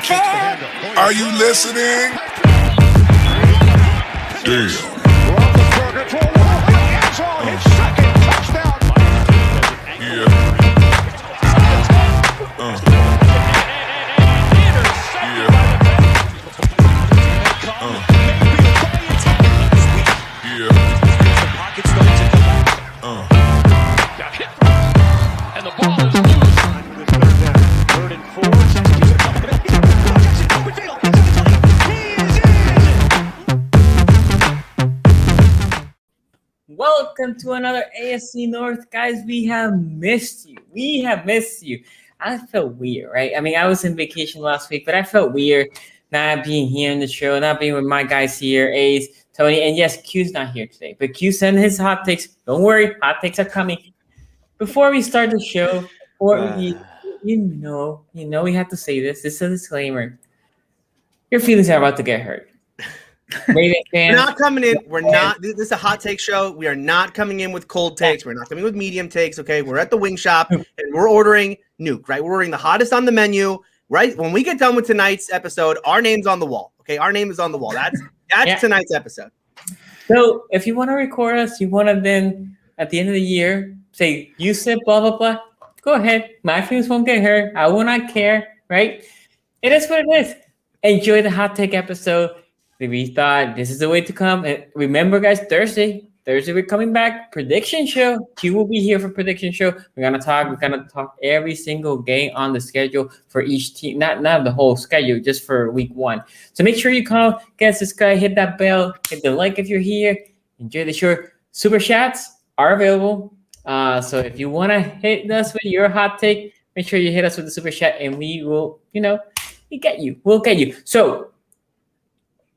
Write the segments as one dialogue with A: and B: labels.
A: Are you listening? Damn.
B: Welcome to another AFC North, guys. We have missed you. I felt weird, right? I mean, I was in vacation last week, but I felt weird not being here in the show, not being with my guys here, Ace, Tony, and yes, Q's not here today. But Q sent his hot takes. Don't worry, hot takes are coming. Before we start the show, you know, we have to say this. This is a disclaimer. Your feelings are about to get hurt.
C: We're not coming in. This is a hot take show. We are not coming in with cold takes. We're not coming with medium takes. Okay. We're at the wing shop and we're ordering Nuke, right? We're ordering the hottest on the menu, right? When we get done with tonight's episode, our name's on the wall. Okay. Our name is on the wall. That's tonight's episode.
B: So if you want to record us, you want to then at the end of the year say, you said blah, blah, blah. Go ahead. My feelings won't get hurt. I will not care, right? It is what it is. Enjoy the hot take episode. We thought this is the way to come. And remember, guys, Thursday we're coming back. Prediction show. Q will be here for prediction show. We're gonna talk every single game on the schedule for each team. Not the whole schedule, just for week 1. So make sure you come, get subscribe, hit that bell, hit the like if you're here. Enjoy the show. Super chats are available. So if you wanna hit us with your hot take, make sure you hit us with the super chat, and we will, we'll get you. So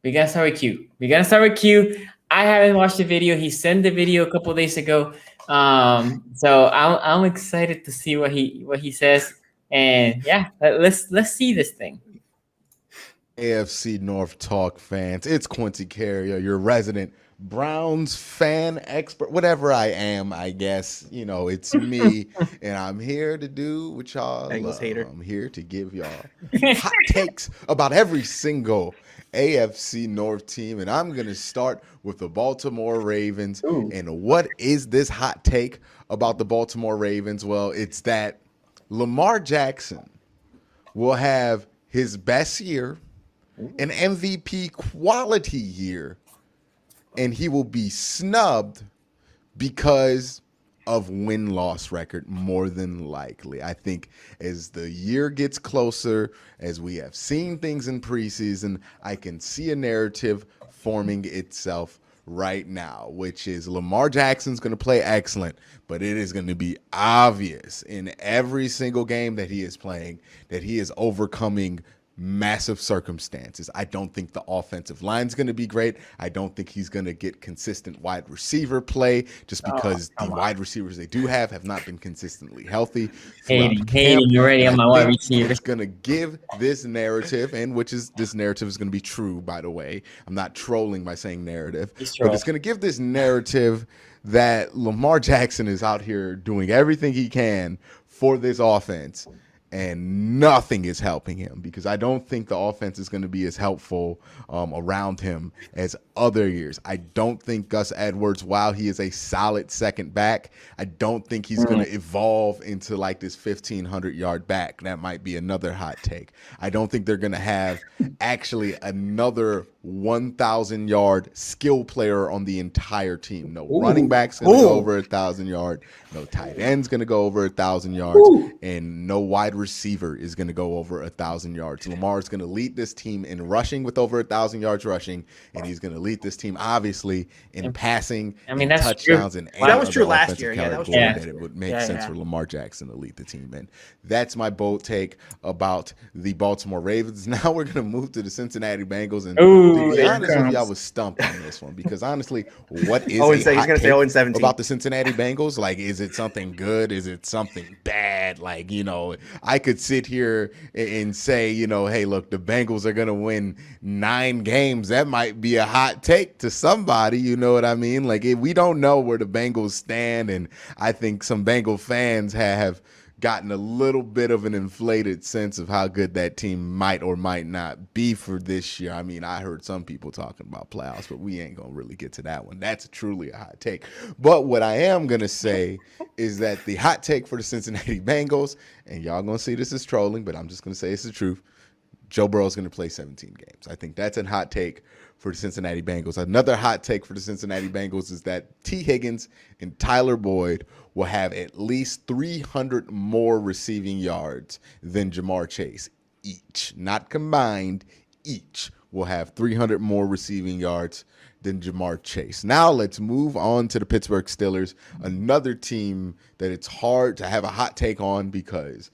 B: we gotta start with Q. I haven't watched the video. He sent the video a couple of days ago. So I'm excited to see what he says. And yeah, let's see this thing.
D: AFC North Talk fans, it's Quincy Carrier, your resident Browns fan expert, whatever I am, I guess. It's me, and I'm here to do what y'all love.
C: Hater.
D: I'm here to give y'all hot takes about every single AFC North team, and I'm going to start with the Baltimore Ravens. Ooh. And what is this hot take about the Baltimore Ravens? Well, it's that Lamar Jackson will have his best year, an MVP quality year, and he will be snubbed because of win-loss record, more than likely. I think as the year gets closer, as we have seen things in preseason, I can see a narrative forming itself right now, which is Lamar Jackson's going to play excellent, but it is going to be obvious in every single game that he is playing that he is overcoming massive circumstances. I don't think the offensive line's going to be great. I don't think he's going to get consistent wide receiver play just because the wide receivers they do have not been consistently healthy.
B: Hating already on my wide receiver.
D: It's going to give this narrative, and this narrative is going to be true, by the way. I'm not trolling by saying narrative, but it's going to give this narrative that Lamar Jackson is out here doing everything he can for this offense, and nothing is helping him, because I don't think the offense is going to be as helpful around him as other years. I don't think Gus Edwards, while he is a solid second back, I don't think he's going to evolve into like this 1,500-yard back. That might be another hot take. I don't think they're going to have actually another 1,000-yard skill player on the entire team. No running back's going to go over 1,000 yards. No tight end's going to go over 1,000 yards. And no wide receiver is going to go over 1,000 yards. Lamar is going to lead this team in rushing with over 1,000 yards rushing, and he's going to lead this team obviously in passing, and
B: that's
D: touchdowns,
B: true.
D: and
C: that was true last year. Yeah, that was true.
D: That it would make sense for Lamar Jackson to lead the team, and that's my bold take about the Baltimore Ravens. Now we're going to move to the Cincinnati Bengals, and to be honest with you, I was stumped on this one, because honestly, what is a hot take about the Cincinnati Bengals? Like, is it something good? Is it something bad? Like, I could sit here and say, hey, look, the Bengals are going to win 9 games. That might be a hot take to somebody, you know what I mean? Like, we don't know where the Bengals stand, and I think some Bengal fans have gotten a little bit of an inflated sense of how good that team might or might not be for this year. I mean, I heard some people talking about playoffs, but we ain't going to really get to that one. That's truly a hot take. But what I am going to say is that the hot take for the Cincinnati Bengals, and y'all going to see this as trolling, but I'm just going to say it's the truth. Joe Burrow is going to play 17 games. I think that's a hot take for the Cincinnati Bengals. Another hot take for the Cincinnati Bengals is that T. Higgins and Tyler Boyd will have at least 300 more receiving yards than Jamar Chase each. Not combined, each will have 300 more receiving yards than Jamar Chase. Now let's move on to the Pittsburgh Steelers, another team that it's hard to have a hot take on because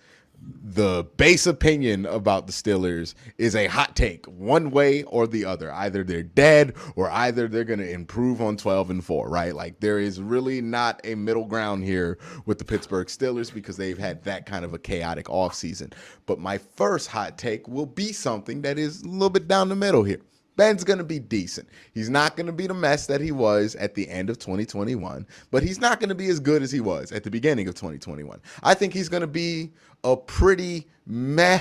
D: the base opinion about the Steelers is a hot take one way or the other. Either they're dead or either they're going to improve on 12-4, right? Like there is really not a middle ground here with the Pittsburgh Steelers because they've had that kind of a chaotic offseason. But my first hot take will be something that is a little bit down the middle here. Ben's going to be decent. He's not going to be the mess that he was at the end of 2021, but he's not going to be as good as he was at the beginning of 2021. I think he's going to be a pretty meh,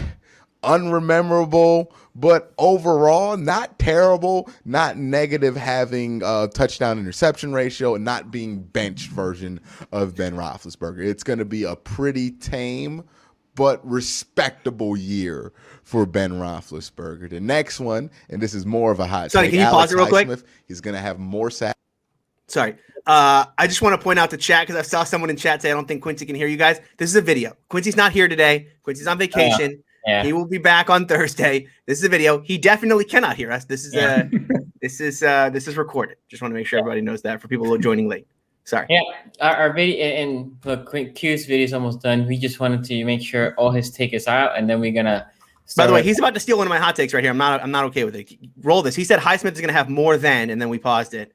D: unrememberable, but overall not terrible, not negative having a touchdown interception ratio and not being benched version of Ben Roethlisberger. It's going to be a pretty tame but respectable year for Ben Roethlisberger. The next one, and this is more of a hot take.
C: Can you pause it real quick?
D: He's going to have more sacks.
C: Sorry. I just want to point out the chat because I saw someone in chat say, I don't think Quincy can hear you guys. This is a video. Quincy's not here today. Quincy's on vacation.
B: Yeah.
C: He will be back on Thursday. This is a video. He definitely cannot hear us. This is this is recorded. Just want to make sure everybody knows that for people who are joining late. Sorry.
B: Yeah, our video and look, Q's video is almost done. We just wanted to make sure all his take is out, and then we're gonna.
C: By the way, he's about to steal one of my hot takes right here. I'm not okay with it. Roll this. He said Highsmith is gonna have more than, and then we paused it.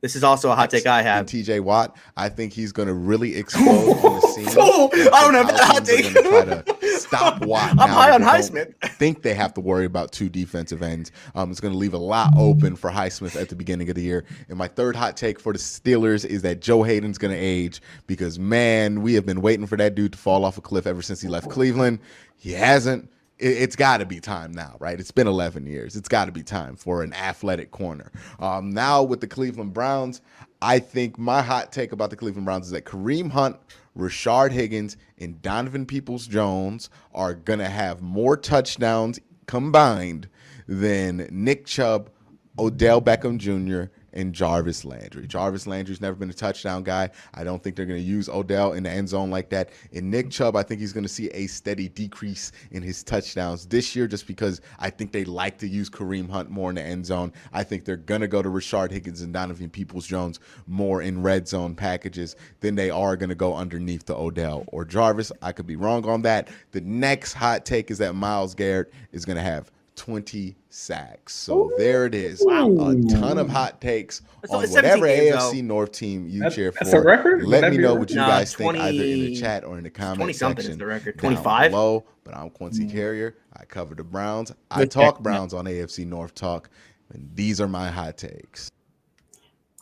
C: This is also a hot take I have.
D: TJ Watt, I think he's going to really explode on the scene.
C: I don't have that hot take.
D: Try to stop Watt.
C: I'm high on Highsmith.
D: I think they have to worry about two defensive ends. It's going to leave a lot open for Highsmith at the beginning of the year. And my third hot take for the Steelers is that Joe Hayden's going to age because, man, we have been waiting for that dude to fall off a cliff ever since he left Cleveland. He hasn't. It's got to be time now, right? It's been 11 years. It's got to be time for an athletic corner. Now with the Cleveland Browns, I think my hot take about the Cleveland Browns is that Kareem Hunt, Rashard Higgins, and Donovan Peoples-Jones are going to have more touchdowns combined than Nick Chubb, Odell Beckham Jr., and Jarvis Landry. Jarvis Landry's never been a touchdown guy. I don't think they're going to use Odell in the end zone like that. And Nick Chubb, I think he's going to see a steady decrease in his touchdowns this year just because I think they like to use Kareem Hunt more in the end zone. I think they're going to go to Rashard Higgins and Donovan Peoples-Jones more in red zone packages than they are going to go underneath the Odell or Jarvis. I could be wrong on that. The next hot take is that Myles Garrett is going to have 20 sacks. So there it is. Wow. A ton of hot takes on whatever AFC North team you cheer for.
E: That's a record?
D: Let me know what you guys think either in the chat or in the comment section.
C: Is the record.
D: 25 below. But I'm Quincy Carrier. I cover the Browns. I talk Browns on AFC North Talk. And these are my hot takes.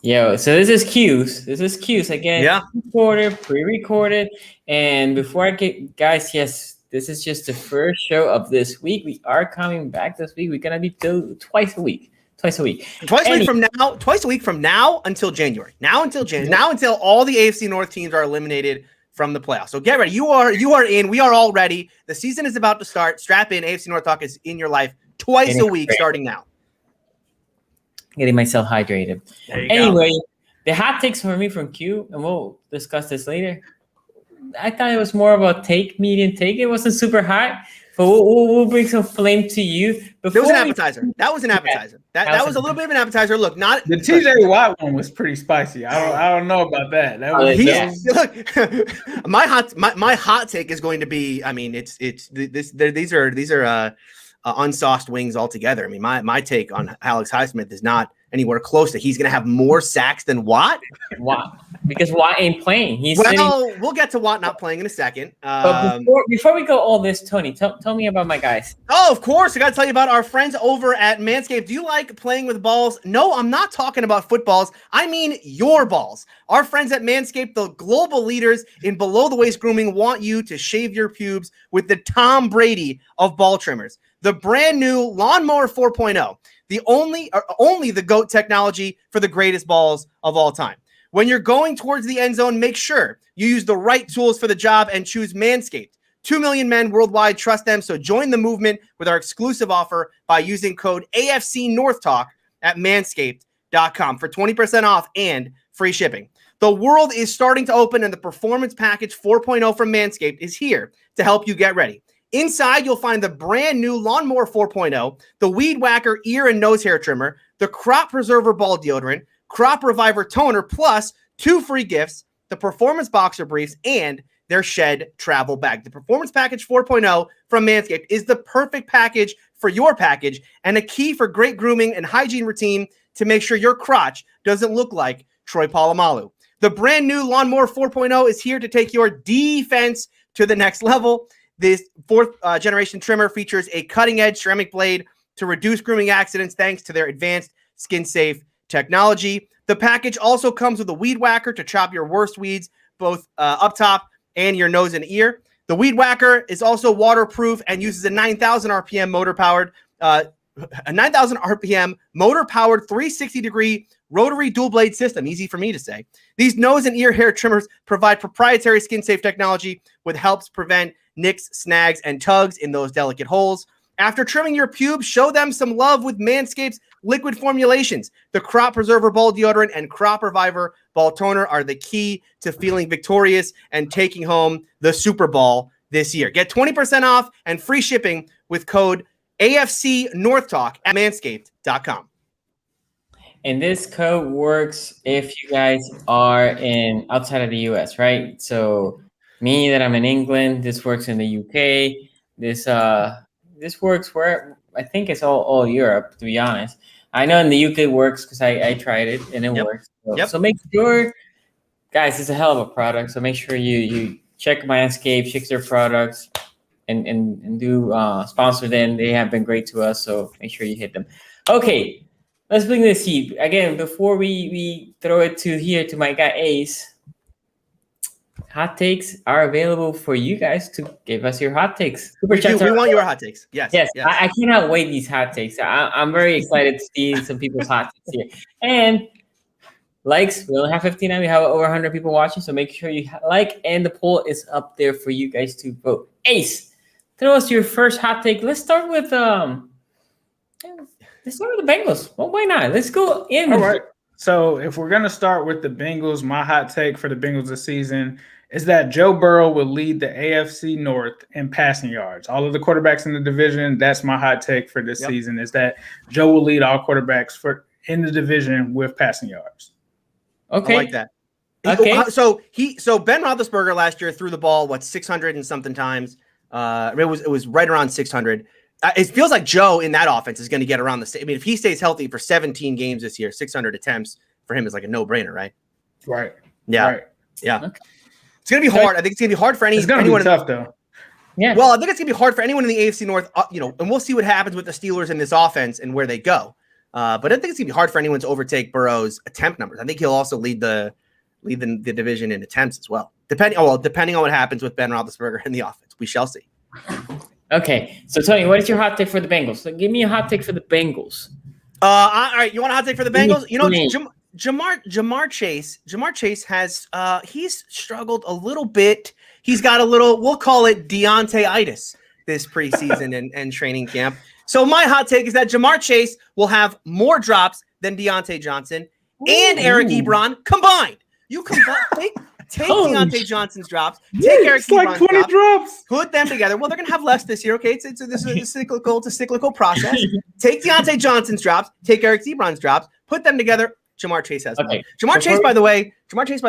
B: Yo, so this is Q's. This is Q's again.
C: Yeah.
B: Pre-recorded. And before I get, guys, yes, this is just the first show of this week. We are coming back this week. We're gonna be twice a week. Twice a week from now until January. Now until all the AFC North teams are eliminated from the playoffs. So get ready. You are in. We are all ready. The season is about to start. Strap in. AFC North Talk is in your life twice a week starting now. Getting myself hydrated. Anyway, the hot takes for me from Q, and we'll discuss this later. I thought it was more of a medium take. It wasn't super hot, but we'll bring some flame to you.
C: That was an appetizer. That was a little bit of an appetizer. Look, not
E: the TJ Watt one was pretty spicy. I don't know about that.
C: Look, my hot take is going to be. I mean, these are unsauced wings altogether. I mean, my take on Alex Highsmith is not anywhere close to. He's going to have more sacks than Watt.
B: because Watt ain't playing.
C: We'll get to Watt not playing in a second.
B: But before we go all this, Tony, tell me about my guys.
C: Oh, of course. I got to tell you about our friends over at Manscaped. Do you like playing with balls? No, I'm not talking about footballs. I mean your balls. Our friends at Manscaped, the global leaders in below-the-waist grooming, want you to shave your pubes with the Tom Brady of ball trimmers. The brand new Lawnmower 4.0, the only the GOAT technology for the greatest balls of all time. When you're going towards the end zone, make sure you use the right tools for the job and choose Manscaped. 2 million men worldwide trust them, so join the movement with our exclusive offer by using code AFcnorthtalk at manscaped.com for 20% off and free shipping. The world is starting to open, and the Performance Package 4.0 from Manscaped is here to help you get ready. Inside, you'll find the brand new Lawnmower 4.0, the Weed Whacker ear and nose hair trimmer, the Crop Preserver ball deodorant, Crop Reviver toner, plus 2 free gifts, the Performance Boxer briefs, and their Shed travel bag. The Performance Package 4.0 from Manscaped is the perfect package for your package and a key for great grooming and hygiene routine to make sure your crotch doesn't look like Troy Polamalu. The brand new Lawnmower 4.0 is here to take your defense to the next level. This fourth generation trimmer features a cutting-edge ceramic blade to reduce grooming accidents thanks to their advanced skin-safe technology. The package also comes with a Weed Whacker to chop your worst weeds, both up top and your nose and ear. The Weed Whacker is also waterproof and uses a 9,000 RPM motor-powered 360-degree rotary dual-blade system. Easy for me to say. These nose and ear hair trimmers provide proprietary skin-safe technology which helps prevent nicks, snags, and tugs in those delicate holes. After trimming your pubes, show them some love with Manscaped's liquid formulations. The Crop Preserver ball deodorant and Crop Reviver ball toner are the key to feeling victorious and taking home the Super Bowl this year. Get 20% off and free shipping with code AFcnorthtalk at manscaped.com.
B: And this code works if you guys are outside of the US, right? So me that I'm in England, this works in the UK. This works where I think it's all Europe, to be honest. I know in the UK it works because I tried it and it works. So make sure, guys, it's a hell of a product. So make sure you check Manscaped, check their products, and do sponsor them. They have been great to us, so make sure you hit them. Okay, let's bring this heat again before we throw it to my guy Ace. Hot takes are available for you guys to give us your hot takes. Super chats.
C: We want your hot takes. Yes.
B: I cannot wait these hot takes. I'm very excited to see some people's hot takes here. And likes, we only have 59. We have over 100 people watching, so make sure you like, and the poll is up there for you guys to vote. Ace, throw us your first hot take. Let's start with the Bengals. Well, why not? Let's go in.
E: All right. So if we're gonna start with the Bengals, my hot take for the Bengals this season is that Joe Burrow will lead the AFC North in passing yards. All of the quarterbacks in the division, that's my hot take for this season, is that Joe will lead all quarterbacks in the division with passing yards.
B: Okay.
C: I like that.
B: Okay.
C: So Ben Roethlisberger last year threw the ball 600 and something times. It was right around 600. It feels like Joe in that offense is going to get around the same. I mean, if he stays healthy for 17 games this year, 600 attempts for him is like a no-brainer, right?
E: Right.
C: Yeah.
E: Right.
C: Yeah. Okay. It's going to be hard. I think it's going to be hard for anyone. It's going to be
E: tough, though.
B: Yeah.
C: Well, I think it's going to be hard for anyone in the AFC North, and we'll see what happens with the Steelers in this offense and where they go. But I think it's going to be hard for anyone to overtake Burrow's attempt numbers. I think he'll also lead the division in attempts as well. Depending on what happens with Ben Roethlisberger in the offense. We shall see.
B: Okay. So, Tony, what is your hot take for the Bengals? So give me a hot take for the Bengals.
C: All right. You want a hot take for the Bengals? Jamar Chase has he's struggled a little bit. He's got a little, we'll call it Deontay-itis this preseason and training camp. So my hot take is that Jamar Chase will have more drops than Deontay Johnson and Eric Ebron combined. You combine take Deontay Johnson's drops, take Eric Ebron's
E: like 20 drops,
C: put them together. Well, they're gonna have less this year. Okay, this is a cyclical process. Take Deontay Johnson's drops, take Eric Ebron's drops, put them together. Jamar Chase has one. Jamar Chase, by the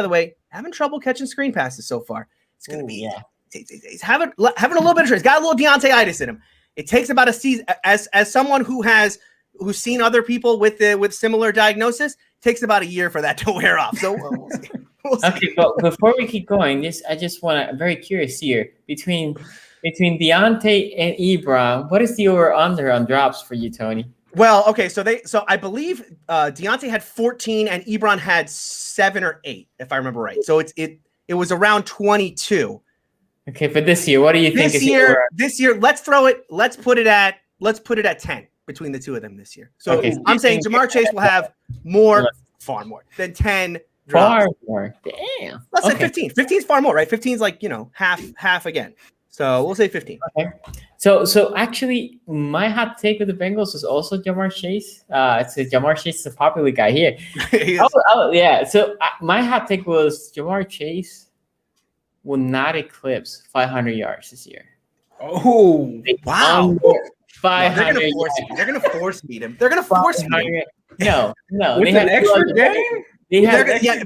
C: way, having trouble catching screen passes so far. It's gonna be he's having a little bit of trouble. He's got a little Deontay-itis in him. It takes about a season. As someone who's seen other people with similar diagnosis, it takes about a year for that to wear off. So we'll see. We'll see.
B: Okay, but before we keep going, I just want to. I'm very curious here between Deontay and Ebron. What is the over under on drops for you, Tony?
C: Well, okay, so I believe Deontay had 14 and Ebron had 7 or 8, if I remember right. So it was around 22.
B: Okay, for this year, what do you think?
C: This year, let's put it at 10 between the two of them this year. So
B: okay,
C: I'm saying Jamar Chase will have far more than 10 drops.
B: Far more. Damn.
C: Let's say 15. 15 is far more, right? 15 is like, half again. So we'll say 15.
B: Okay. So actually, my hot take with the Bengals is also Jamar Chase. Jamar Chase is a popular guy here. Yeah. So my hot take was Jamar Chase will not eclipse 500 yards this year.
E: Oh,
C: wow.
B: 500.
C: They're going to force beat him. They're going to force beat him.
B: No.
E: With an extra game?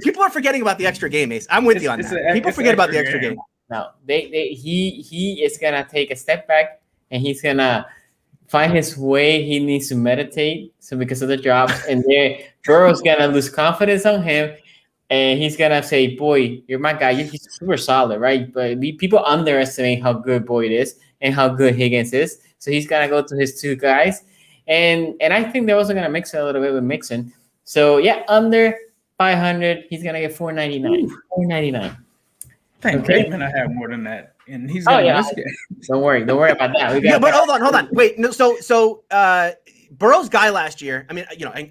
C: People are forgetting about the extra game, Ace. I'm with you on that. People forget about the extra game.
B: No, he is gonna take a step back and he's gonna find his way. He needs to meditate. So because of the drops, and there Burrow's gonna lose confidence on him, and he's gonna say, "Boy, you're my guy. He's super solid, right?" But people underestimate how good Boyd is and how good Higgins is. So he's gonna go to his two guys, and I think they're also gonna mix it a little bit with Mixon. So yeah, under 500, he's gonna get 499. 499.
E: Thank Bateman, I have more than that, and he's gonna miss it.
B: Don't worry about that.
C: But hold on. Wait, no. So Burrow's guy last year. I mean,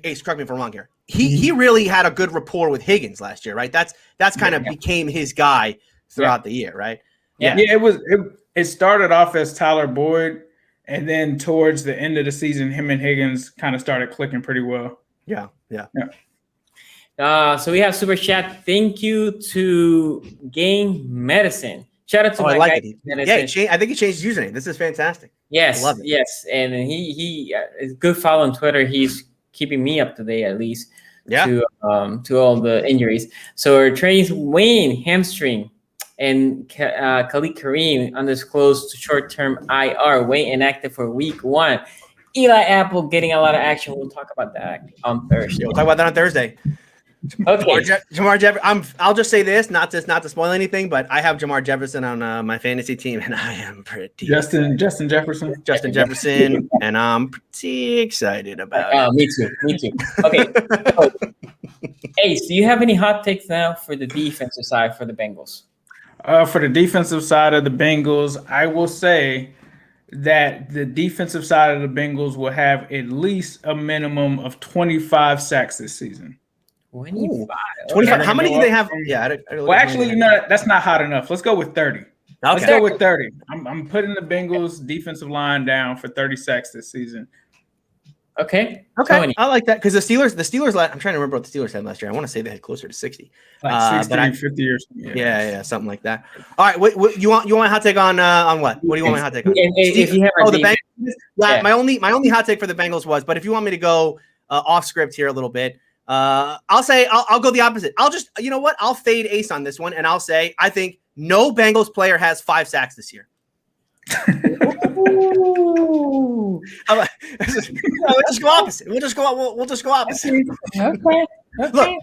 C: Ace, correct me if I'm wrong here. He really had a good rapport with Higgins last year, right? That's kind of became his guy throughout the year, right?
E: Yeah. It started off as Tyler Boyd, and then towards the end of the season, him and Higgins kind of started clicking pretty well.
C: Yeah.
B: So we have super chat. Thank you to Game Medicine. Shout out to my
C: guy.
B: Medicine.
C: I think he changed his username. This is fantastic.
B: Yes,
C: I love it.
B: yes, and he is good follow on Twitter. He's keeping me up to date at least.
C: Yeah.
B: To all the injuries. So our trainees Wayne hamstring and Khalid Kareem undisclosed short-term IR. Wayne inactive for week 1. Eli Apple getting a lot of action. We'll talk about that on Thursday.
C: We'll talk about that on Thursday.
B: Okay.
C: Jamar Jefferson. I'll just say this, not to spoil anything, but I have Jamar Jefferson on my fantasy team, and I am pretty
E: Justin Jefferson,
C: and I'm pretty excited about it.
B: Me too. Okay. So, Ace, do you have any hot takes now for the defensive side for the Bengals?
E: For the defensive side of the Bengals, I will say that the defensive side of the Bengals will have at least a minimum of 25 sacks this season.
B: 25.
C: How many do they have? Yeah.
E: Well, actually, that's not hot enough. Let's go with 30. Okay. Let's go with 30. I'm putting the Bengals defensive line down for 30 sacks this season.
B: Okay.
C: Tony. I like that because the Steelers. I'm trying to remember what the Steelers had last year. I want to say they had closer to 60.
E: Like 60, 50 years.
C: Yeah, something like that. All right, what you want my hot take on what? What do you want my hot take on?
B: If you have
C: the Bengals. Yeah, my only hot take for the Bengals was, but if you want me to go off script here a little bit, I'll go the opposite. I'll just, you know what? I'll fade Ace on this one, and I'll say I think no Bengals player has 5 sacks this year. We'll just go opposite. We'll just go opposite.
B: Okay.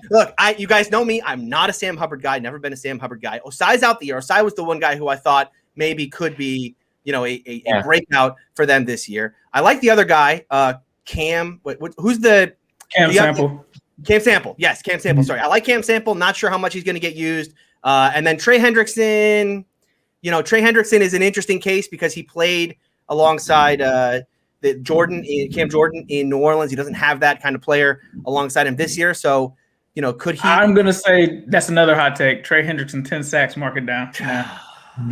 C: Look. You guys know me. I'm not a Sam Hubbard guy. Never been a Sam Hubbard guy. Osai's out the year. Osai was the one guy who I thought maybe could be, a breakout for them this year. I like the other guy, Cam. Who's the
E: Cam Sample?
C: Cam Sample. Yes, Cam Sample. Sorry. I like Cam Sample. Not sure how much he's going to get used. And then Trey Hendrickson. Trey Hendrickson is an interesting case because he played alongside Cam Jordan in New Orleans. He doesn't have that kind of player alongside him this year. So, could he?
E: I'm going to say that's another hot take. Trey Hendrickson, 10 sacks, mark it down.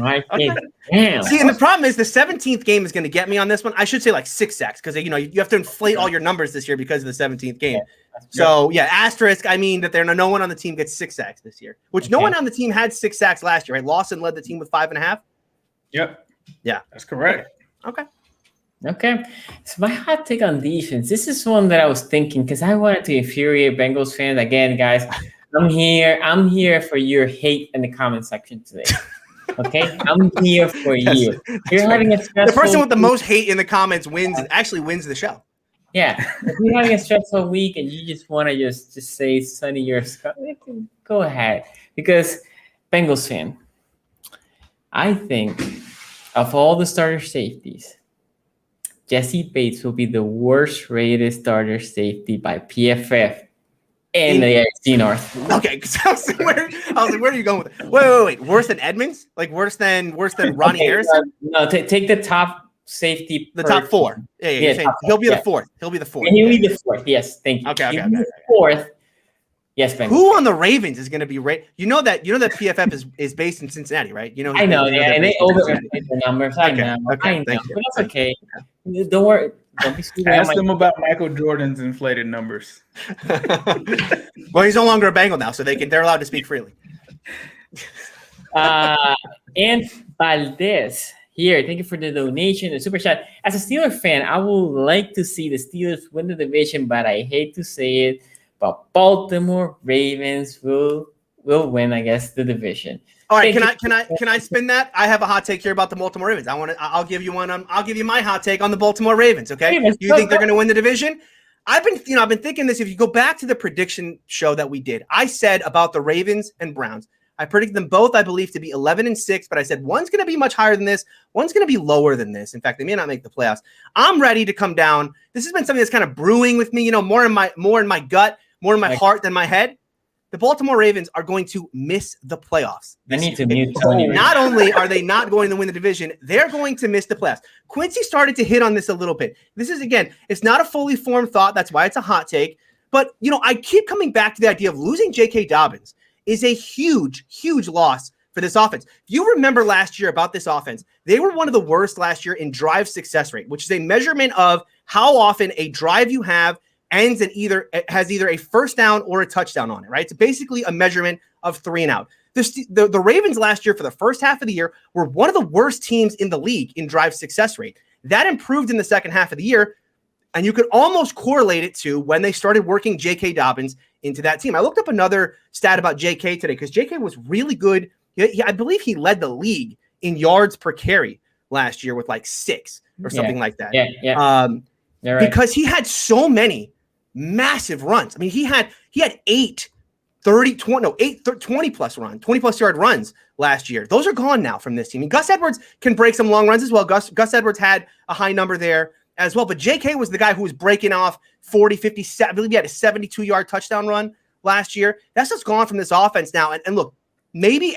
C: Okay. Damn. See, and the problem is the 17th game is going to get me on this one. I should say like 6 sacks because, you have to inflate all your numbers this year because of the 17th game. So, asterisk, I mean that no one on the team gets 6 sacks this year, which no one on the team had 6 sacks last year, right? Lawson led the team with 5.5.
E: Yep.
C: Yeah.
E: That's correct.
B: Okay. So my hot take on defense, this is one that I was thinking because I wanted to infuriate Bengals fans. Again, guys, I'm here for your hate in the comment section today. Okay, I'm here for you. You're having a stressful.
C: The person with the most hate in the comments wins the show.
B: Yeah, if you're having a stressful week and you just want to just say, "Sonny, you're Go ahead. Because Bengals fan, I think of all the starter safeties, Jesse Bates will be the worst rated starter safety by PFF in the AFC North.
C: Okay, because I was like, where are you going with it? Wait. Worse than Edmonds? Like worse than Ronnie Harrison?
B: No, take the top safety.
C: The top four. Yeah. You're saying he'll be the fourth. He'll be the fourth.
B: He'll be the fourth. Yes, thank you.
C: Okay.
B: Fourth. Yes, Bengals.
C: Who on the Ravens is going to be You know that PFF is based in Cincinnati, right? You know.
B: I know, and they overestimate the numbers. I know.
C: Okay.
B: But that's okay. Don't worry. Don't be stupid.
E: Ask them about Michael Jordan's inflated numbers.
C: Well, he's no longer a Bengal now, so they're allowed to speak freely.
B: And Valdez here, thank you for the donation, the super chat. As a Steelers fan, I would like to see the Steelers win the division, but I hate to say it, but Baltimore Ravens will win, I guess, the division.
C: All right, can I spin that? I have a hot take here about the Baltimore Ravens. I'll give you one. I'll give you my hot take on the Baltimore Ravens. Okay, you think they're going to win the division? I've been thinking this. If you go back to the prediction show that we did, I said about the Ravens and Browns. I predicted them both, I believe, to be 11-6, but I said one's going to be much higher than this. One's going to be lower than this. In fact, they may not make the playoffs. I'm ready to come down. This has been something that's kind of brewing with me, more in my gut, more in my heart than my head. The Baltimore Ravens are going to miss the playoffs.
B: They need to mute Tony.
C: Not only are they not going to win the division, they're going to miss the playoffs. Quincy started to hit on this a little bit. This is, again, it's not a fully formed thought. That's why it's a hot take. But, I keep coming back to the idea of losing J.K. Dobbins is a huge, huge loss for this offense. If you remember last year about this offense, they were one of the worst last year in drive success rate, which is a measurement of how often a drive you have ends in has either a first down or a touchdown on it, right? It's basically a measurement of 3 and out. The Ravens last year for the first half of the year were one of the worst teams in the league in drive success rate. That improved in the second half of the year, and you could almost correlate it to when they started working J.K. Dobbins into that team. I looked up another stat about J.K. today because J.K. was really good. I believe he led the league in yards per carry last year with like 6 or something like that.
B: Yeah. Right.
C: Because he had so many massive runs. I mean, he had 8 20 plus run, 20 plus yard runs last year. Those are gone now from this team. And Gus Edwards can break some long runs as well. Gus Edwards had a high number there as well. But JK was the guy who was breaking off 40, 50, I believe he had a 72-yard touchdown run last year. That's just gone from this offense now. And look, maybe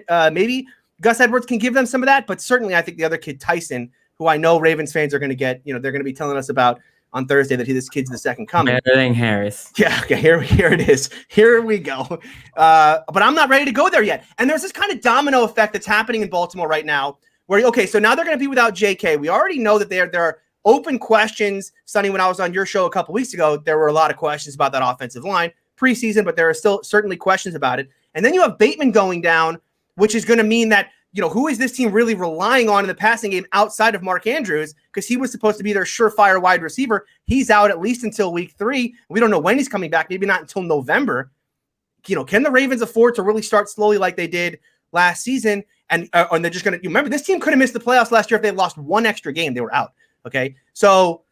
C: maybe Gus Edwards can give them some of that, but certainly I think the other kid, Tyson, who I know Ravens fans are going to get, they're going to be telling us about on Thursday that this kid's the second coming.
B: Better than Harris.
C: Yeah, okay, here it is. Here we go. But I'm not ready to go there yet. And there's this kind of domino effect that's happening in Baltimore right now where, okay, so now they're going to be without JK. We already know that there are open questions. Sonny, when I was on your show a couple weeks ago, there were a lot of questions about that offensive line preseason, but there are still certainly questions about it. And then you have Bateman going down, which is going to mean that, who is this team really relying on in the passing game outside of Mark Andrews? Because he was supposed to be their surefire wide receiver. He's out at least until week 3. We don't know when he's coming back, maybe not until November. Can the Ravens afford to really start slowly like they did last season? And they're just going to, remember, this team could have missed the playoffs last year if they lost one extra game. They were out. Okay. So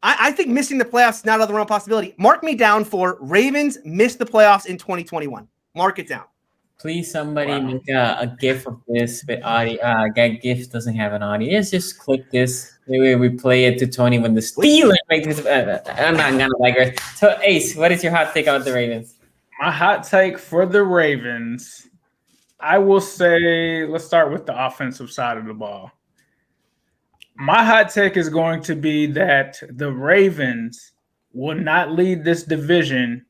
C: I think missing the playoffs is not out of the realm of possibility. Mark me down for Ravens miss the playoffs in 2021. Mark it down.
B: Please, somebody make a GIF of this with audio. That GIF doesn't have an audio. Just click this. Maybe we play it to Tony when the Steelers make this. I'm not gonna like it. So, Ace, what is your hot take on the Ravens?
E: My hot take for the Ravens, I will say, let's start with the offensive side of the ball. My hot take is going to be that the Ravens will not lead this division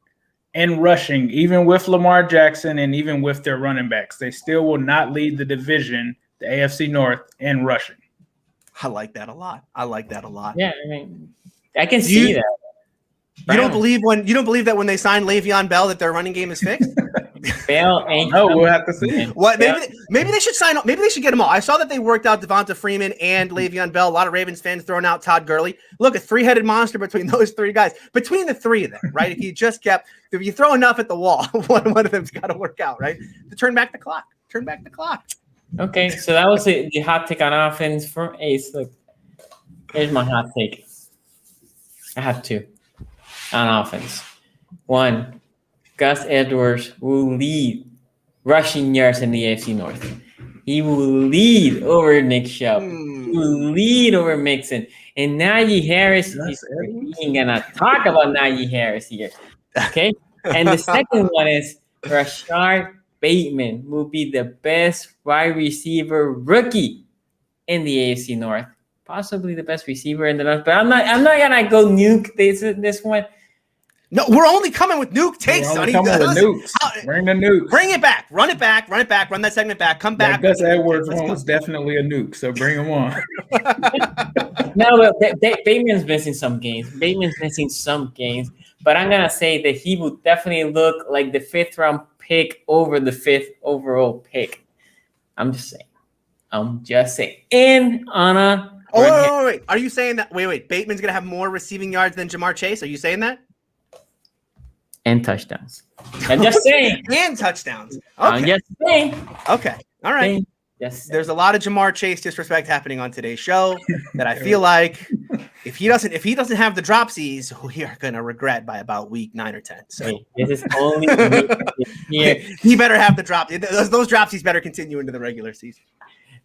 E: in rushing, even with Lamar Jackson and even with their running backs. They still will not lead the division, the AFC North, in rushing.
C: I like that a lot.
B: Yeah, I mean, I can see that.
C: You don't believe that when they signed Le'Veon Bell that their running game is fixed?
B: Bell ain't.
E: No, we'll have to see.
C: What? Maybe they should sign. Maybe they should get them all. I saw that they worked out Devonta Freeman and Le'Veon Bell. A lot of Ravens fans throwing out Todd Gurley. Look, a 3-headed monster between those 3 guys. Between the 3 of them, right? If you throw enough at the wall, one of them's got to work out, right? To turn back the clock.
B: Okay, so that was the hot take on offense from Ace. Look, here's my hot take. I have 2 on offense. 1, Gus Edwards will lead rushing yards in the AFC North. He will lead over Nick Chubb. He will lead over Mixon. And Najee Harris, we ain't going to talk about Najee Harris here. Okay? And the second one is Rashard Bateman will be the best wide receiver rookie in the AFC North. Possibly the best receiver in the North. But I'm not going to go nuke this one.
C: No, we're only coming with nuke takes, Sonny.
E: Coming with nukes. Bring the nukes.
C: Bring it back. Run it back. Run that segment back. Come back.
E: Gus Edwards one was definitely a nuke, so bring him on.
B: No, but Bateman's missing some games. But I'm going to say that he will definitely look like the 5th round pick over the 5th overall pick. I'm just saying. And on a...
C: wait. Are you saying that... Wait. Bateman's going to have more receiving yards than Jamar Chase? Are you saying that?
B: And touchdowns. I'm just saying.
C: And touchdowns. Okay.
B: I'm just saying.
C: Okay. All right.
B: Yes.
C: There's a lot of Jamar Chase disrespect happening on today's show that I feel like if he doesn't have the dropsies, we are gonna regret by about week 9 or 10. So
B: this is only here.
C: He better have the drop. Those dropsies better continue into the regular season.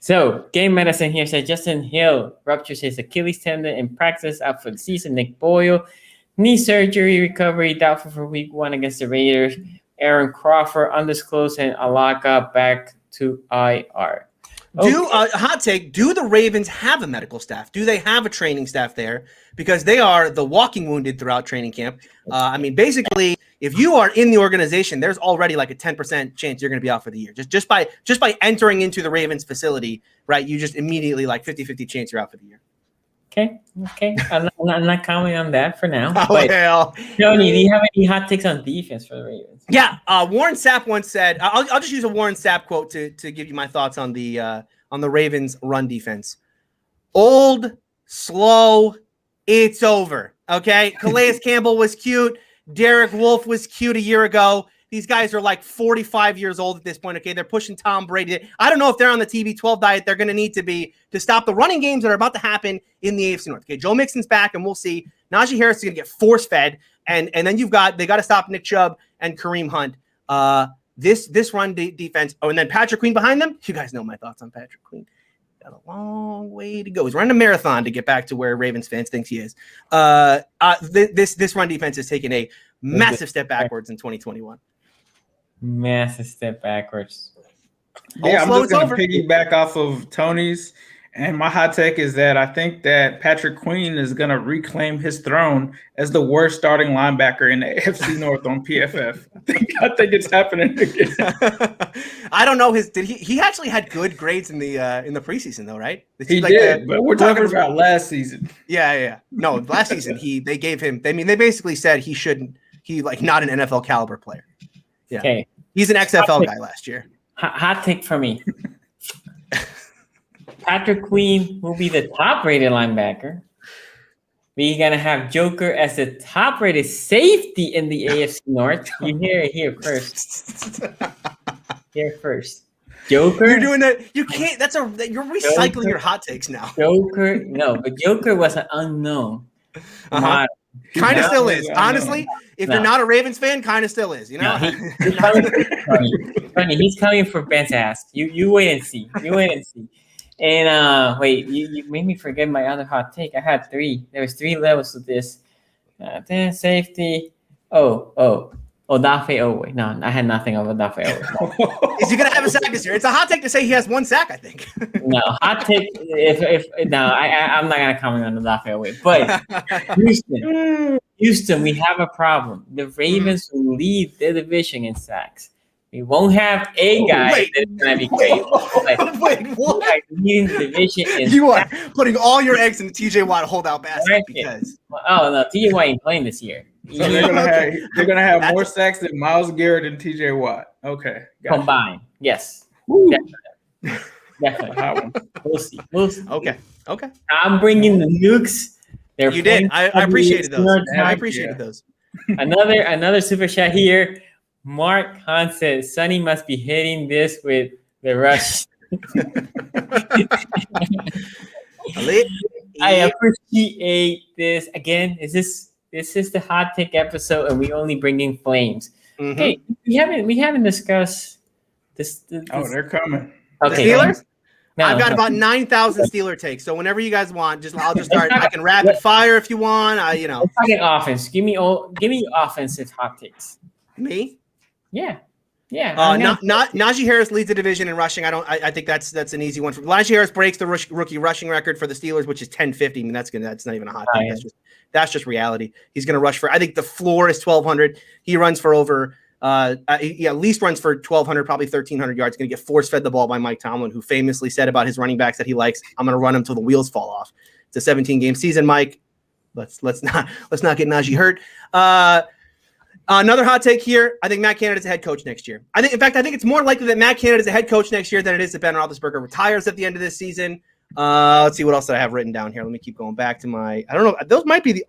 B: So game medicine here says Justin Hill ruptures his Achilles tendon in practice, out for the season. Nick Boyle, knee surgery recovery, doubtful for week 1 against the Raiders. Aaron Crawford, undisclosed, and Alaka back to IR. Okay.
C: Hot take, do the Ravens have a medical staff? Do they have a training staff there? Because they are the walking wounded throughout training camp. Basically, if you are in the organization, there's already like a 10% chance you're going to be out for the year. Just by entering into the Ravens facility, right? You just immediately like 50-50 chance you're out for the year.
B: Okay. I'm not commenting on that for now.
C: Hell.
B: Tony, do you have any hot takes on defense for the Ravens?
C: Yeah. Warren Sapp once said, I'll just use a Warren Sapp quote to give you my thoughts on the Ravens run defense. Old, slow, it's over. Okay. Calais Campbell was cute. Derek Wolfe was cute a year ago. These guys are like 45 years old at this point. Okay, they're pushing Tom Brady. I don't know if they're on the TB12 diet. They're going to need to be to stop the running games that are about to happen in the AFC North. Okay, Joe Mixon's back, and we'll see. Najee Harris is going to get force fed, and then they got to stop Nick Chubb and Kareem Hunt. This run defense. Oh, and then Patrick Queen behind them. You guys know my thoughts on Patrick Queen. Got a long way to go. He's running a marathon to get back to where Ravens fans think he is. This run defense has taken a massive step backwards in 2021.
B: Massive step backwards.
E: Yeah, I'm just going to piggyback off of Tony's. And my hot take is that I think that Patrick Queen is going to reclaim his throne as the worst starting linebacker in the AFC North on PFF. I think it's happening again.
C: I don't know he actually had good grades in the preseason though, right?
E: He did, but we're talking about last season.
C: Yeah. No, last season they gave him. I mean, they basically said he not an NFL caliber player. Yeah. Okay. He's an XFL guy last year.
B: Hot take for me. Patrick Queen will be the top-rated linebacker. We're going to have Joker as the top-rated safety in the AFC North. You hear it here first. Joker.
C: You're doing that. You can't. You're recycling Joker, your hot takes now.
B: Joker. No, but Joker was an unknown.
C: Kind of still is. Honestly, if you're not a Ravens fan, kind of still is. You know,
B: he's coming for Ben's ass. You wait and see. And you made me forget my other hot take. I had 3. There was 3 levels to this. Then safety. Odafe Owe. No, I had nothing of Odafe Owe.
C: Is he gonna have a sack this year? It's a hot take to say he has 1 sack, I think.
B: No, hot take. I'm not gonna comment on Odafe Owe. But Houston, we have a problem. The Ravens will lead the division in sacks. We won't have a guy that's gonna be crazy.
C: Wait, what?
B: Leading the division is
C: you are putting all your eggs in the TJ Watt holdout basket because
B: TJ Watt ain't playing this year.
E: So they're gonna have more sacks than Myles Garrett and TJ Watt. Okay,
B: combined. Yes, definitely. We'll see.
C: Okay.
B: I'm bringing the nukes.
C: You did. I appreciated those. I appreciated those.
B: Another super chat here. Mark Hunt says Sonny must be hitting this with the rush. I appreciate this. Again, this is the hot take episode, and we only bring in flames.
C: Mhm.
B: Okay, we haven't discussed this.
E: Oh, they're coming.
B: Okay,
C: The Steelers?
B: No,
C: I've got
B: no.
C: about 9,000 Steeler takes. So whenever you guys want, I'll just start. I can rapid fire if you want.
B: Let's talk offense. Give me offensive hot takes.
C: Me.
B: Yeah. I'm
C: Najee Harris leads the division in rushing. I think that's an easy one. Najee Harris breaks the rookie rushing record for the Steelers, which is 1050. I mean, that's not even a hot take. That's just reality. He's going to rush for. I think the floor is 1,200. He runs for over. He at least runs for 1,200, probably 1,300 yards. Going to get force fed the ball by Mike Tomlin, who famously said about his running backs that he likes, "I'm going to run him till the wheels fall off." It's a 17-game season, Mike. Let's not get Najee hurt. Another hot take here. I think Matt Canada is a head coach next year. I think it's more likely that Matt Canada is a head coach next year than it is that Ben Roethlisberger retires at the end of this season. Let's see what else did I have written down here. Let me keep going back to my. I don't know. Those might be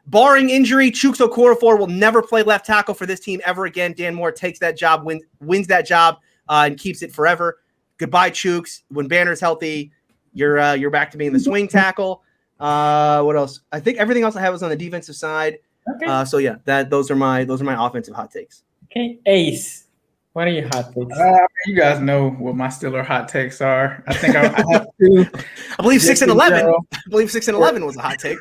C: barring injury, Chuks Okorafor will never play left tackle for this team ever again. Dan Moore takes that job, wins that job, and keeps it forever. Goodbye, Chuks. When Banner's healthy, you're back to being the swing tackle. What else? I think everything else I have was on the defensive side.
B: Okay.
C: So yeah, those are my offensive hot takes.
B: Okay, Ace. What are your hot takes?
E: You guys know what my Steeler hot takes are. I think I have two.
C: I believe 6-11. I believe 6-11 was a hot take.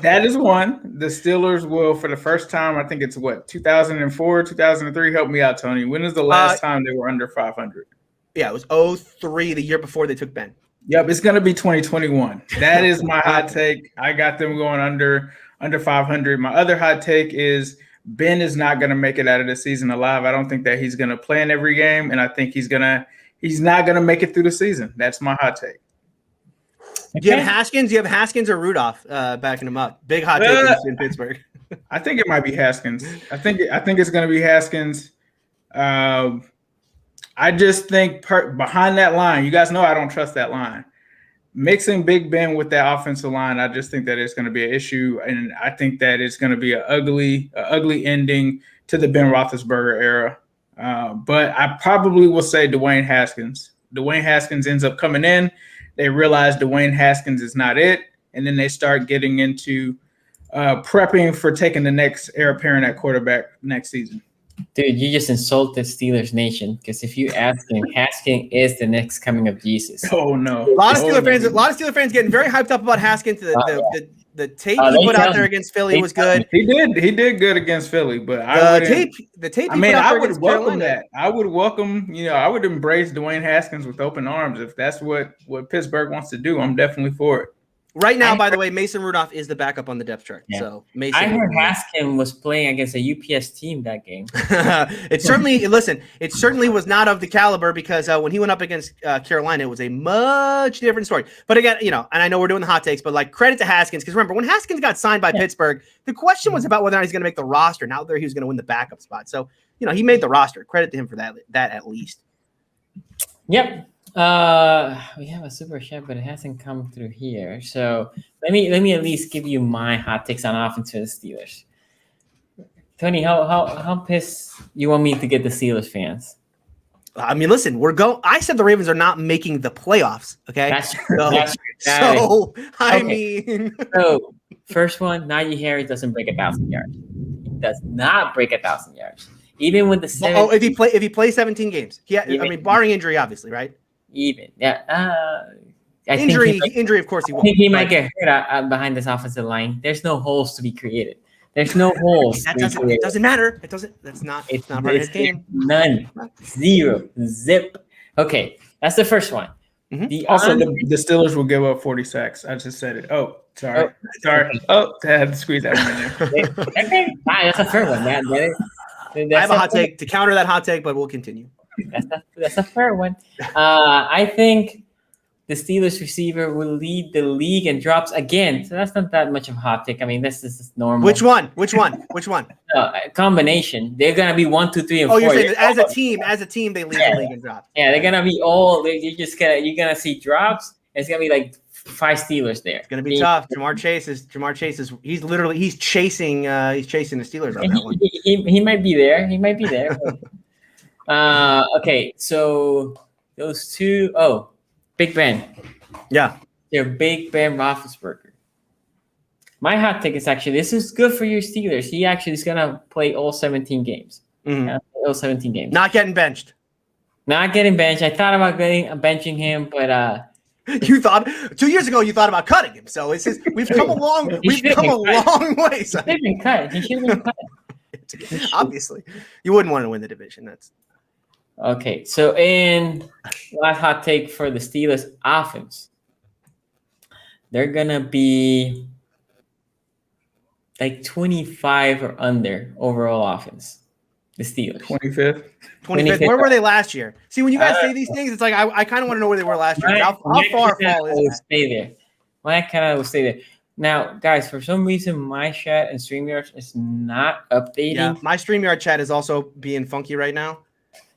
E: That is one. The Steelers will, for the first time, I think it's 2004, 2003. Help me out, Tony. When is the last time they were under 500?
C: Yeah, it was 2003, the year before they took Ben.
E: Yep, it's going to be 2021. That is my hot take. I got them going under 500. My other hot take is Ben is not going to make it out of the season alive. I don't think that he's going to play in every game, and I think he's not going to make it through the season. That's my hot take.
C: Do you have Haskins? Do you have Haskins or Rudolph backing him up? Big hot take in Pittsburgh.
E: I think it might be Haskins. I think it's going to be Haskins. I just think behind that line, you guys know I don't trust that line. Mixing Big Ben with that offensive line, I just think that it's going to be an issue, and I think that it's going to be an ugly ending to the Ben Roethlisberger era. But I probably will say Dwayne Haskins. Dwayne Haskins ends up coming in. They realize Dwayne Haskins is not it, and then they start getting into prepping for taking the next heir apparent at quarterback next season.
B: Dude, you just insulted Steelers Nation because if you ask him, Haskins is the next coming of Jesus.
E: Oh no!
C: A lot of Steelers fans getting very hyped up about Haskins. The tape he put out there against Philly was good.
E: He did good against Philly, but
C: the tape.
E: I would welcome that. I would welcome. I would embrace Dwayne Haskins with open arms if that's what Pittsburgh wants to do. I'm definitely for it.
C: Right now, by the way, Mason Rudolph is the backup on the depth chart. Yeah. So Mason.
B: I heard Haskins was playing against a UPS team that game.
C: It certainly was not of the caliber because when he went up against Carolina, it was a much different story. But again, and I know we're doing the hot takes, but like credit to Haskins because remember when Haskins got signed by Pittsburgh, the question was about whether or not he's going to make the roster, not whether he was going to win the backup spot. So he made the roster. Credit to him for that at least.
B: Yep. We have a super chat, but it hasn't come through here. So let me at least give you my hot takes on offense for the Steelers. Tony, how pissed you want me to get the Steelers fans?
C: I mean, listen, I said the Ravens are not making the playoffs. Okay,
B: that's true.
C: So
B: first one, Najee Harris doesn't break 1,000 yards. He does not break 1,000 yards, even with the 7.
C: If he plays 17 games, barring injury, obviously, right?
B: Even
C: injury, of course he will.
B: I think he might get hurt behind this offensive line. There's no holes to be created. There's no holes.
C: It doesn't matter. It doesn't. It's not part of his game.
B: None. Zero. Zip. Okay, that's the first one.
E: Mm-hmm. The Steelers will give up 40 sacks. I just said it. Oh, sorry. I had to squeeze that one in there.
B: Okay, that's a fair one.
C: I have a hot take to counter that hot take, but we'll continue.
B: That's a fair one. I think the Steelers receiver will lead the league in drops again. So that's not that much of a hot take. I mean, this is normal.
C: Which one?
B: A combination. They're gonna be 1, 2, 3, and 4.
C: Oh, you're saying as a team, they lead the league in drops.
B: Yeah, they're gonna be you're gonna see drops. It's gonna be like 5 Steelers there.
C: It's gonna be tough. Jamar Chase is he's chasing the Steelers on that one.
B: He might be there. Okay, so those two. Oh, Big Ben.
C: Yeah.
B: They're Big Ben Roethlisberger. My hot take is actually this is good for your Steelers. He actually is gonna play all 17 games. Those 17 games.
C: Not getting benched.
B: Not getting benched. I thought about benching him, but
C: you thought 2 years ago you thought about cutting him. So it's just we've come a long way.
B: He should have
C: Son.
B: been cut. He should have been cut.
C: Obviously, you wouldn't want to win the division. That's
B: okay. So in last hot take for the Steelers offense, they're gonna be like 25 or under overall offense. The Steelers
E: 25th.
C: Where were they last year? See, when you guys say these things, it's like I kind of want to know where they were last year. How far fall is that?
B: Stay there. My Canada will stay there. Now, guys, for some reason, my chat and StreamYard is not updating.
C: Yeah, my StreamYard chat is also being funky right now.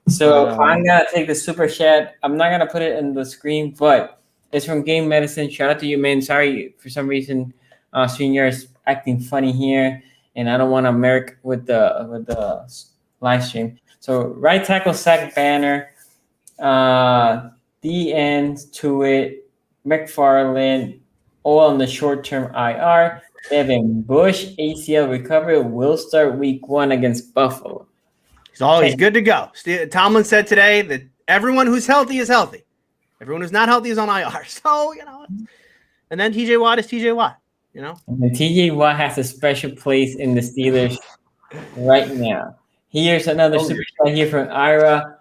B: So I'm gonna take the super chat. I'm not gonna put it in the screen, but it's from Game Medicine. Shout out to you, man. Sorry for some reason, StreamYard is acting funny here, and I don't want to merc with the live stream. So right tackle sack banner, the end to it, McFarland, all on the short-term IR. Devin Bush, ACL recovery, will start week 1 against Buffalo.
C: He's good to go. Tomlin said today that everyone who's healthy is healthy. Everyone who's not healthy is on IR. So, and then TJ Watt is TJ Watt, And
B: TJ Watt has a special place in the Steelers right now. Here's another super chat here from Ira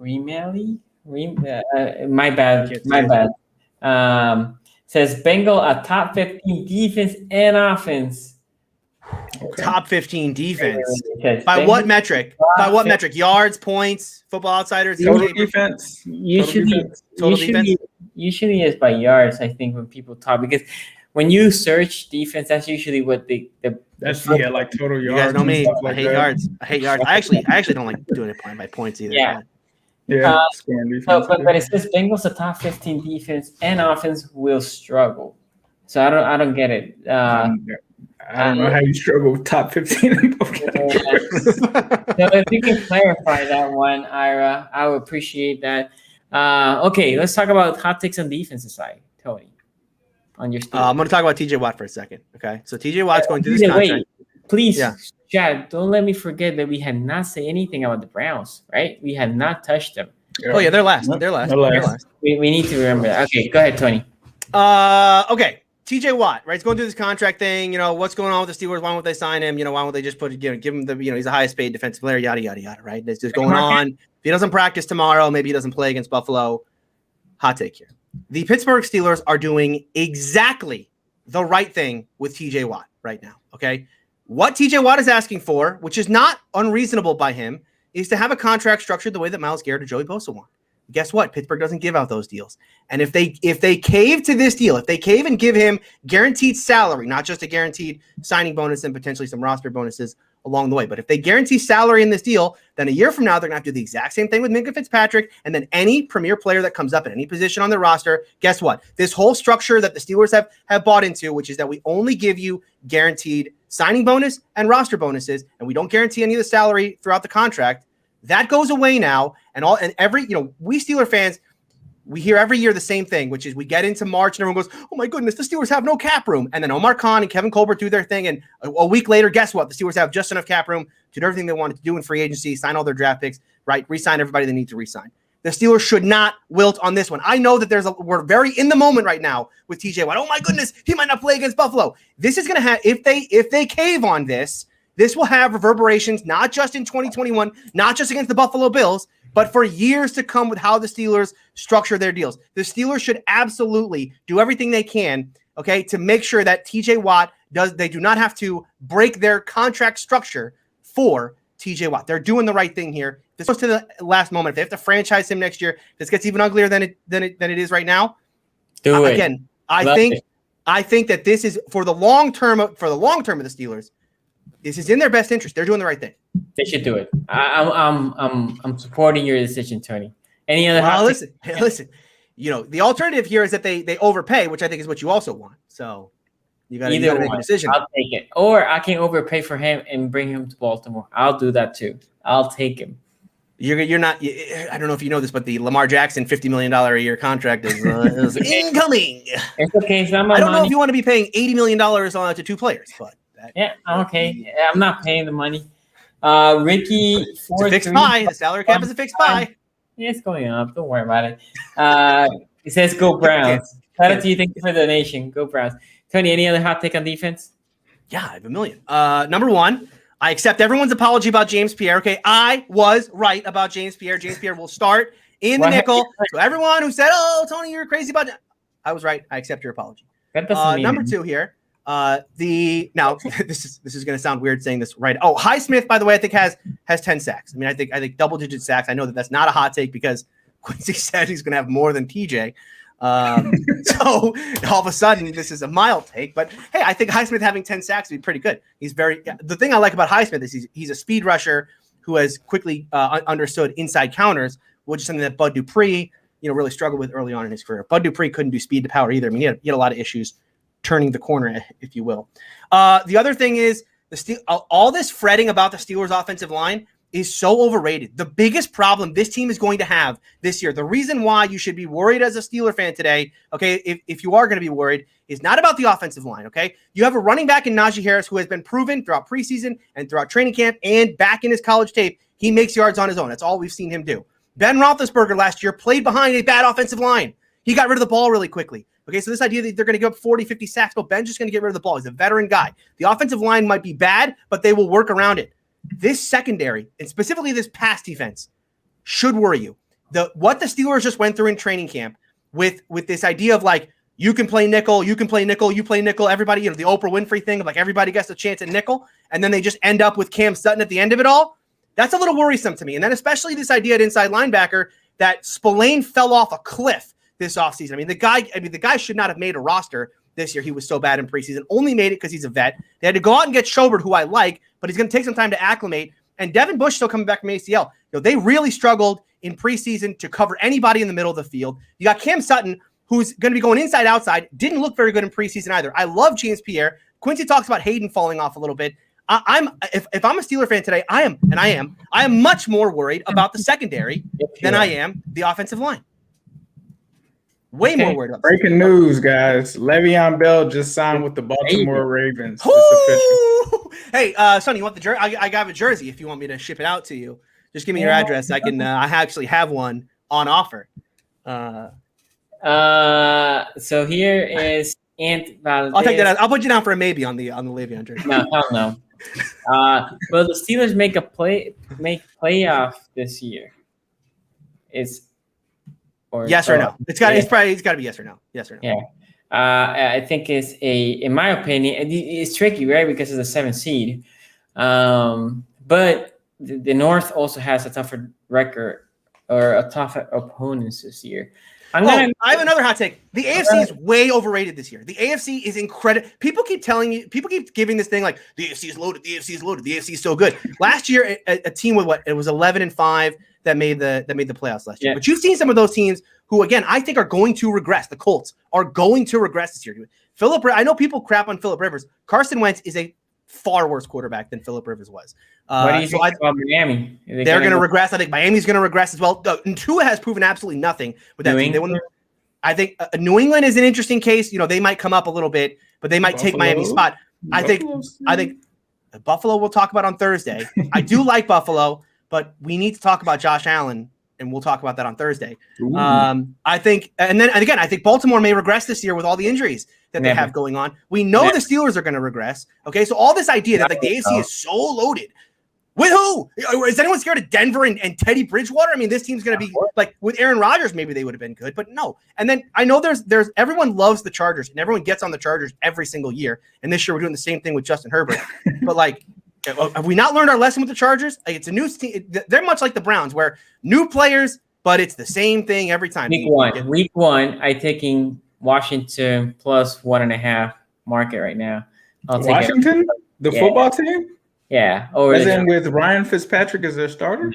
B: Remeli. My bad. Says Bengal a top 15 defense and offense.
C: Okay. Top 15 defense.
B: By
C: what metric? Yards, points, Football Outsiders,
E: total defense.
B: Usually it's by yards. I think when people talk, because when you search defense, that's usually what
E: that's like total yards.
C: You guys know me. I hate yards. I actually don't like doing it by points either.
B: Yeah. But it says Bengals a top 15 defense and offense will struggle. So I don't get it.
E: I don't know how you struggle with top 15 in both categories.
B: So if you can clarify that one, Ira, I would appreciate that. Okay, let's talk about hot takes on the defensive side, Tony. On your
C: I'm going to talk about TJ Watt for a second. Okay, so TJ Watt's going through this contract.
B: Please, Chad, don't let me forget that we had not said anything about the Browns, right? We had not touched them.
C: Oh yeah, they're last.
B: We need to remember that. Okay, go ahead, Tony.
C: Okay. TJ Watt, right? He's going through this contract thing. What's going on with the Steelers? Why won't they sign him? Why won't they just give him the, he's the highest paid defensive player, yada, yada, yada, right? It's just going on. If he doesn't practice tomorrow, maybe he doesn't play against Buffalo. Hot take here. The Pittsburgh Steelers are doing exactly the right thing with TJ Watt right now, okay? What TJ Watt is asking for, which is not unreasonable by him, is to have a contract structured the way that Myles Garrett or Joey Bosa want. Guess what? Pittsburgh doesn't give out those deals. And if they cave to this deal, if they cave and give him guaranteed salary, not just a guaranteed signing bonus and potentially some roster bonuses along the way, but if they guarantee salary in this deal, then a year from now, they're going to have to do the exact same thing with Minkah Fitzpatrick. And then any premier player that comes up at any position on their roster, guess what? This whole structure that the Steelers have bought into, which is that we only give you guaranteed signing bonus and roster bonuses, and we don't guarantee any of the salary throughout the contract, that goes away now. And every, we Steeler fans, we hear every year the same thing, which is we get into March and everyone goes, oh my goodness, the Steelers have no cap room. And then Omar Khan and Kevin Colbert do their thing. And a week later, guess what? The Steelers have just enough cap room to do everything they wanted to do in free agency, sign all their draft picks, right? Re-sign everybody they need to re-sign. The Steelers should not wilt on this one. I know that we're very in the moment right now with TJ Watt. Oh my goodness, he might not play against Buffalo. This is going to have, if they cave on this will have reverberations, not just in 2021, not just against the Buffalo Bills, but for years to come with how the Steelers structure their deals. The Steelers should absolutely do everything they can, okay, to make sure that TJ Watt they do not have to break their contract structure for TJ Watt. They're doing the right thing here. This goes to the last moment. If they have to franchise him next year, this gets even uglier than it is right now.
B: Do it.
C: Again, I think that this is for the long term of the Steelers. This is in their best interest. They're doing the right thing.
B: They should do it. I'm supporting your decision, Tony. Any other?
C: Well, listen. The alternative here is that they overpay, which I think is what you also want. So you got to make a decision.
B: I'll take it, or I can overpay for him and bring him to Baltimore. I'll do that too. I'll take him.
C: You're not. I don't know if you know this, but the Lamar Jackson $50 million a year contract is incoming.
B: It's okay. It's not my
C: I don't
B: money.
C: know if you want to be paying $80 million to two players, but.
B: Yeah, okay. I'm not paying the money. Ricky,
C: It's a fixed pie. The salary cap is a fixed pie.
B: Yeah, it's going up. Don't worry about it. It says go Browns. Shout out to you. Thank you for the donation. Go Browns. Tony, any other hot take on defense?
C: Yeah, I have a million. Number one, I accept everyone's apology about James Pierre. Okay, I was right about James Pierre. James Pierre will start in the nickel. So everyone who said, "Oh, Tony, you're crazy about it," I was right. I accept your apology. Number two here. This is going to sound weird saying this right. Oh, Highsmith, by the way, I think has 10 sacks. I mean, I think double-digit sacks. I know that's not a hot take because Quincy said he's going to have more than TJ. So all of a sudden, this is a mild take. But hey, I think Highsmith having 10 sacks would be pretty good. The thing I like about Highsmith is he's a speed rusher who has quickly understood inside counters, which is something that Bud Dupree, really struggled with early on in his career. Bud Dupree couldn't do speed to power either. I mean, he had a lot of issues turning the corner, if you will. The other thing is all this fretting about the Steelers' offensive line is so overrated. The biggest problem this team is going to have this year, the reason why you should be worried as a Steeler fan today, okay, if you are going to be worried, is not about the offensive line, okay? You have a running back in Najee Harris who has been proven throughout preseason and throughout training camp and back in his college tape, he makes yards on his own. That's all we've seen him do. Ben Roethlisberger last year played behind a bad offensive line. He got rid of the ball really quickly. Okay, so this idea that they're going to give up 40, 50 sacks, but Ben's just going to get rid of the ball. He's a veteran guy. The offensive line might be bad, but they will work around it. This secondary, and specifically this pass defense, should worry you. What the Steelers just went through in training camp with this idea of like, you can play nickel, you play nickel, everybody, the Oprah Winfrey thing of like everybody gets a chance at nickel, and then they just end up with Cam Sutton at the end of it all. That's a little worrisome to me. And then especially this idea at inside linebacker that Spillane fell off a cliff this offseason. I mean, the guy should not have made a roster this year. He was so bad in preseason. Only made it because he's a vet. They had to go out and get Schobert, who I like, but he's going to take some time to acclimate. And Devin Bush still coming back from ACL. They really struggled in preseason to cover anybody in the middle of the field. You got Cam Sutton, who's going to be going inside outside. Didn't look very good in preseason either. I love James Pierre. Quincy talks about Hayden falling off a little bit. If I'm a Steeler fan today, I am much more worried about the secondary than I am the offensive line. Way more worried about
E: breaking news, guys. Le'Veon Bell just signed with the Baltimore Ravens.
C: Hey, Sonny, you want the jersey? I got a jersey if you want me to ship it out to you. Just give me your address. I can. I actually have one on offer.
B: So here is Ant Valdez.
C: I'll take that. I'll put you down for a maybe on the Le'Veon jersey.
B: No, hell no. Will the Steelers make playoff this year?
C: Yes or no? It's got to be yes or no. Yes or no.
B: Yeah. I think in my opinion, it's tricky, right? Because it's a 7th seed. But the North also has a tougher record or a tougher opponents this year. I
C: have another hot take. The AFC is way overrated this year. The AFC is incredible. People keep giving this thing like the AFC is loaded. The AFC is loaded. The AFC is so good. Last year, a team with it was 11-5 that made the playoffs last year. Yeah. But you've seen some of those teams who, again, I think are going to regress. The Colts are going to regress this year. I know people crap on Phillip Rivers. Carson Wentz is a far worse quarterback than Phillip Rivers was.
B: What do you think about Miami?
C: They're going to regress. I think Miami's going to regress as well. And Tua has proven absolutely nothing with that team. I think New England is an interesting case. They might come up a little bit, but they might take Miami's spot. I think Buffalo we'll talk about on Thursday. I do like Buffalo, but we need to talk about Josh Allen, and we'll talk about that on Thursday. I think Baltimore may regress this year with all the injuries that they have going on. We know the Steelers are going to regress. Okay, so all this idea that the AFC is so loaded. With who? Is anyone scared of Denver and Teddy Bridgewater? I mean, this team's going to be like with Aaron Rodgers. Maybe they would have been good, but no. And then I know there's everyone loves the Chargers and everyone gets on the Chargers every single year. And this year we're doing the same thing with Justin Herbert. But like, have we not learned our lesson with the Chargers? Like, it's a new team. They're much like the Browns, where new players, but it's the same thing every time.
B: Week one, I'm taking Washington plus 1.5 market right now. I'll take
E: Washington, the football team.
B: Yeah.
E: As in with Ryan Fitzpatrick as their starter?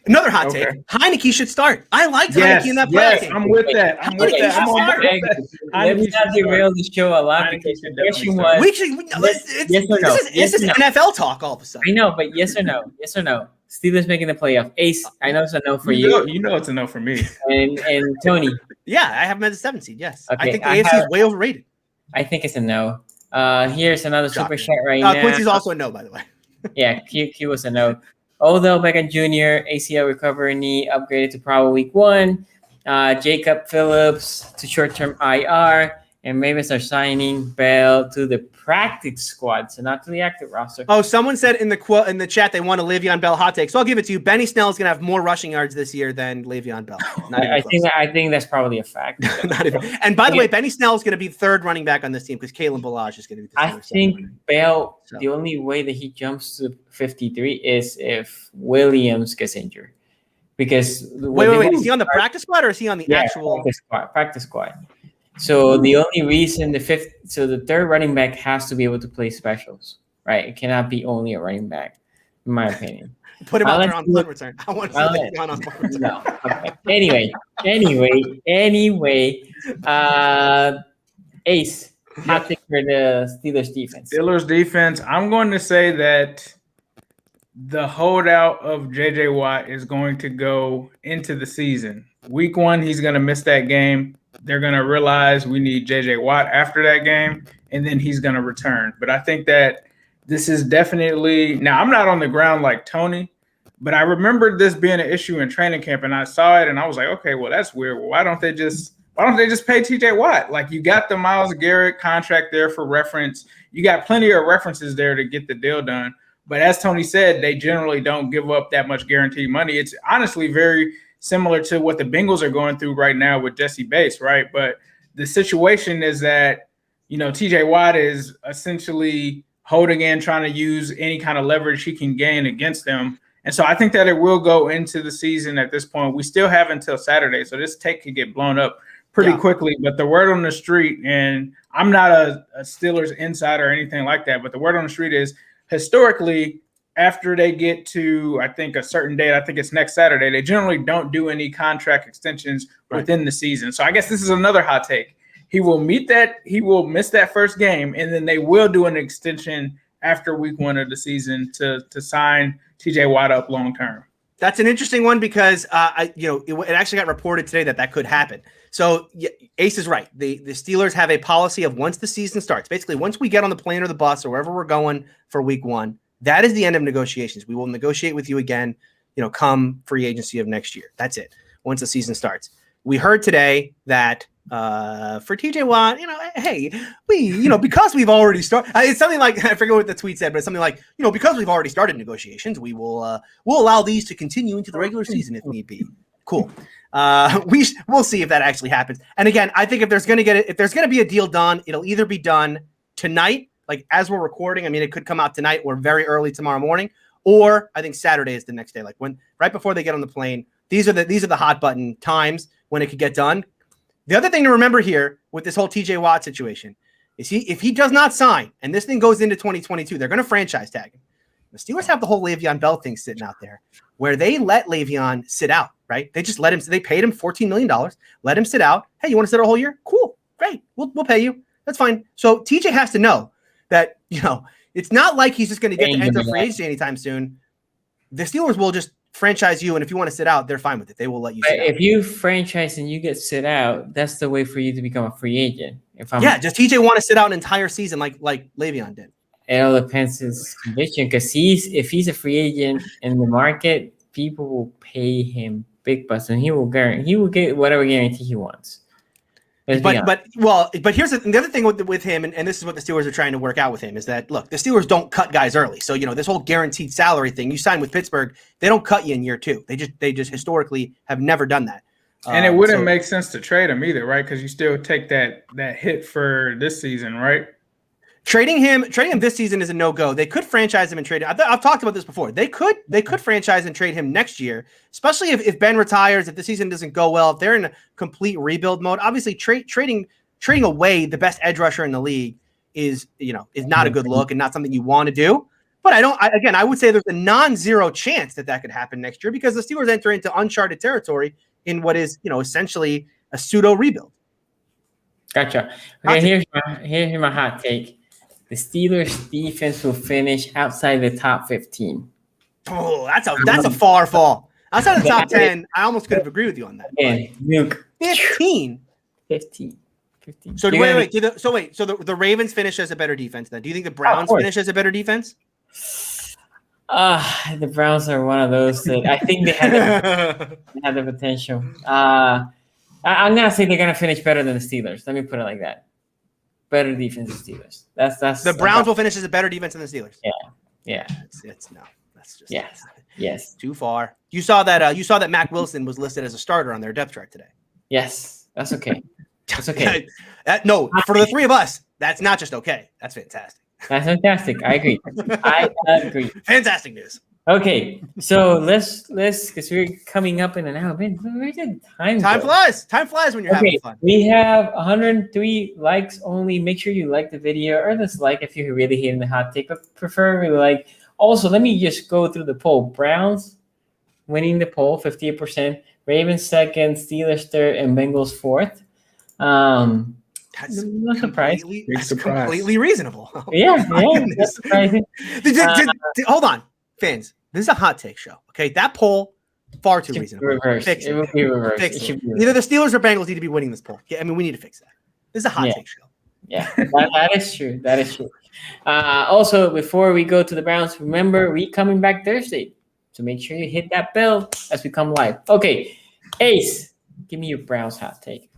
C: Another hot take. Heineke should start. I liked Heineke in that play.
E: Yes, I'm with that. I'm on board with that.
B: Let me not derail the show a lot because the question was yes or no.
C: This is NFL talk all of a sudden.
B: I know, but yes or no? Yes or no? Steelers making the playoff. Ace, I know it's a no for you.
E: You know it's a no for me.
B: And Tony.
C: Yeah, I have them as a 7th seed, yes. Okay, I think the AFC is way overrated.
B: I think it's a no. Here's another super chat right now.
C: Quincy's also a no, by the way.
B: Yeah, Q was a no. Odell Beckham Jr. ACL recovery knee upgraded to probable week 1. Jacob Phillips to short-term IR. And Ravens are signing Bell to the practice squad, so not to the active roster.
C: Oh, someone said in the chat they want a Le'Veon Bell hot take, so I'll give it to you. Benny Snell is going to have more rushing yards this year than Le'Veon Bell.
B: I think that's probably a fact.
C: Not even. And by the way, Benny Snell is going to be third running back on this team because Kalen Ballage is going to be.
B: I think Bell. So. The only way that he jumps to 53 is if Williams gets injured. Because
C: wait, is he on the practice squad or is he on the actual
B: practice squad? So the only reason the third running back has to be able to play specials, right? It cannot be only a running back, in my opinion.
C: Put him out there on punt return. I want to see on punt return.
B: No. Okay. Anyway. Ace, hot take for the Steelers defense.
E: Steelers defense. I'm going to say that the holdout of JJ Watt is going to go into the season. Week 1, he's going to miss that game. They're going to realize we need JJ Watt after that game, and then he's going to return. But I think that this is definitely – now, I'm not on the ground like Tony, but I remembered this being an issue in training camp, and I saw it, and I was like, okay, well, that's weird. Well, why don't they just pay TJ Watt? Like, you got the Myles Garrett contract there for reference. You got plenty of references there to get the deal done. But as Tony said, they generally don't give up that much guaranteed money. It's honestly very similar to what the Bengals are going through right now with Jesse Bates, right? But the situation is that, TJ Watt is essentially holding in, trying to use any kind of leverage he can gain against them. And so I think that it will go into the season at this point. We still have until Saturday, so this take could get blown up pretty quickly. But the word on the street, and I'm not a Steelers insider or anything like that, but the word on the street is historically, after they get to, I think, a certain date, I think it's next Saturday, they generally don't do any contract extensions within the season. So I guess this is another hot take. He will miss that first game, and then they will do an extension after week 1 of the season to sign TJ Watt up long term.
C: That's an interesting one because it actually got reported today that could happen. So Ace is right. The Steelers have a policy of once the season starts, basically once we get on the plane or the bus or wherever we're going for week 1, that is the end of negotiations. We will negotiate with you again, come free agency of next year. That's it. Once the season starts. We heard today that for TJ Watt, hey, we, because we've already started, it's something like, I forget what the tweet said, but it's something like, because we've already started negotiations, we will, we'll allow these to continue into the regular season if need be. Cool. We'll see if that actually happens. And again, I think if there's going to be a deal done, it'll either be done tonight, like as we're recording. I mean, it could come out tonight or very early tomorrow morning, or I think Saturday is the next day, like right before they get on the plane. These are the hot button times when it could get done. The other thing to remember here with this whole TJ Watt situation is if he does not sign and this thing goes into 2022, they're going to franchise tag him. The Steelers have the whole Le'Veon Bell thing sitting out there where they let Le'Veon sit out, right? They just let him. They paid him $14 million. Let him sit out. Hey, you want to sit a whole year? Cool. Great. We'll pay you. That's fine. So TJ has to know that, it's not like he's just going to get to enter free agency anytime soon. The Steelers will just franchise you, and if you want to sit out, they're fine with it. They will let you sit out.
B: If you franchise and you get sit out, that's the way for you to become a free agent.
C: Does TJ want to sit out an entire season like Le'Veon did?
B: It all depends his condition, because if he's a free agent in the market, people will pay him big bucks, and he will get whatever guarantee he wants.
C: But here's the other thing with him, and this is what the Steelers are trying to work out with him, is that, look, the Steelers don't cut guys early. So, this whole guaranteed salary thing, you sign with Pittsburgh, they don't cut you in year 2. They just historically have never done that.
E: And it wouldn't make sense to trade him either, right? Because you still take that hit for this season, right?
C: Trading him this season is a no-go. They could franchise him and trade him. I've talked about this before. They could franchise and trade him next year, especially if Ben retires, if the season doesn't go well, if they're in a complete rebuild mode. Obviously, trading away the best edge rusher in the league is not a good look and not something you want to do. But I would say there's a non-zero chance that could happen next year because the Steelers enter into uncharted territory in what is, essentially a pseudo rebuild.
B: Gotcha. Okay, here's my hot take. The Steelers defense will finish outside the top 15.
C: Oh, that's a far fall. Outside of the top 10, I almost could have agreed with you on that.
B: Nuke.
C: 15. So So the Ravens finish as a better defense then. Do you think the Browns finish as a better defense?
B: The Browns are one of those that I think they have the potential. I'm gonna say they're gonna finish better than the Steelers. Let me put it like that. Better defense than Steelers. That's
C: the Browns will finish as a better defense than the Steelers.
B: Yeah.
C: It's no. That's just
B: yes.
C: Too far. You saw that Mac Wilson was listed as a starter on their depth chart today.
B: Yes, that's okay. That's okay.
C: No, for the three of us, that's not just okay. That's fantastic.
B: That's fantastic. I agree. I agree.
C: Fantastic news.
B: Okay, so let's because we're coming up in an hour. Man, where did time
C: flies. Time flies when you're having fun.
B: We have 103 likes only. Make sure you like the video or dislike if you're really hating the hot take, but preferably like. Also, let me just go through the poll. Browns winning the poll, 58%. Ravens second, Steelers third, and Bengals fourth.
C: That's
B: no surprise.
C: Completely reasonable.
B: Yeah, that's surprising.
C: Hold on, fans. This is a hot take show. Okay, that poll far too reasonable. Fix it.
B: It will be reversed.
C: Fix it. Either the Steelers or Bengals need to be winning this poll. Yeah, I mean, we need to fix that. This is a hot take show.
B: Yeah, that is true. That is true. Also, before we go to the Browns, remember we coming back Thursday, so make sure you hit that bell as we come live. Okay, Ace, give me your Browns hot take.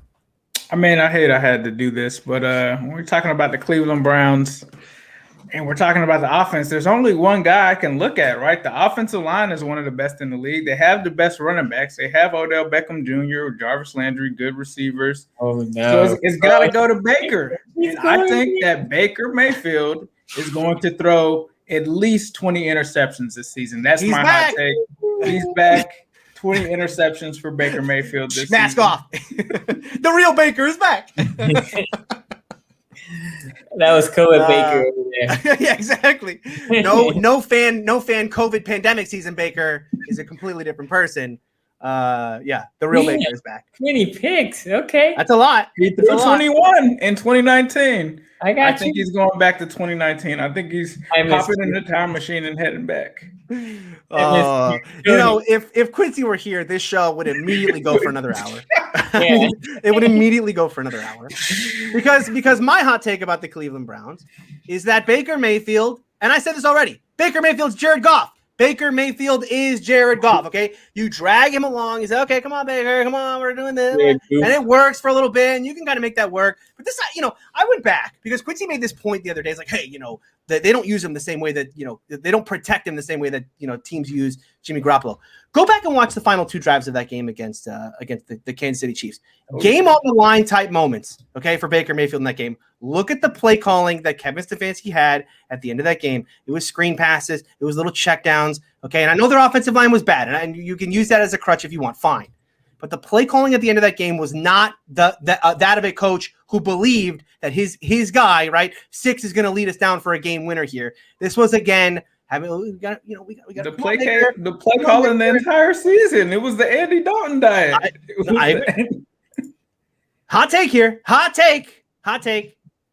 E: I mean, I had to do this, but when we're talking about the Cleveland Browns and we're talking about the offense, there's only one guy I can look at, right? The offensive line is one of the best in the league. They have the best running backs. They have Odell Beckham Jr., Jarvis Landry, good receivers.
B: Oh, no.
E: So it's got to go to Baker. And I think that Baker Mayfield is going to throw at least 20 interceptions this season. That's my hot take. He's back. 20 interceptions for Baker Mayfield this
C: Mask
E: season.
C: off. The real Baker is back.
B: That was COVID Baker over there.
C: Yeah, exactly. No fan COVID pandemic season Baker is a completely different person. The real Baker is back.
B: 20 picks. Okay.
C: That's a lot.
E: He threw 21 in 2019.
B: I
E: think he's going back to 2019. I think he's hopping in the time machine and heading back.
C: If Quincy were here, this show would immediately go for another hour.
B: Yeah.
C: It would immediately go for another hour. Because my hot take about the Cleveland Browns is that Baker Mayfield, and I said this already, Baker Mayfield's Jared Goff. Baker Mayfield is Jared Goff, okay? You drag him along. You say, okay, come on, Baker. Come on, we're doing this. And it works for a little bit, and you can kind of make that work. But this, I went back because Quincy made this point the other day. It's like, hey, that they don't use him the same way that, they don't protect him the same way that, teams use Jimmy Garoppolo. Go back and watch the final two drives of that game against the Kansas City Chiefs. Game on the line type moments, okay, for Baker Mayfield in that game. Look at the play calling that Kevin Stefanski had at the end of that game. It was screen passes. It was little checkdowns, okay? And I know their offensive line was bad, and you can use that as a crutch if you want, fine. But the play calling at the end of that game was not that of a coach who believed that his guy, right, 6 is going to lead us down for a game winner here. This was, again, we got
E: the play calling the entire season. It was the Andy Dalton diet.
C: Hot take here. Hot take.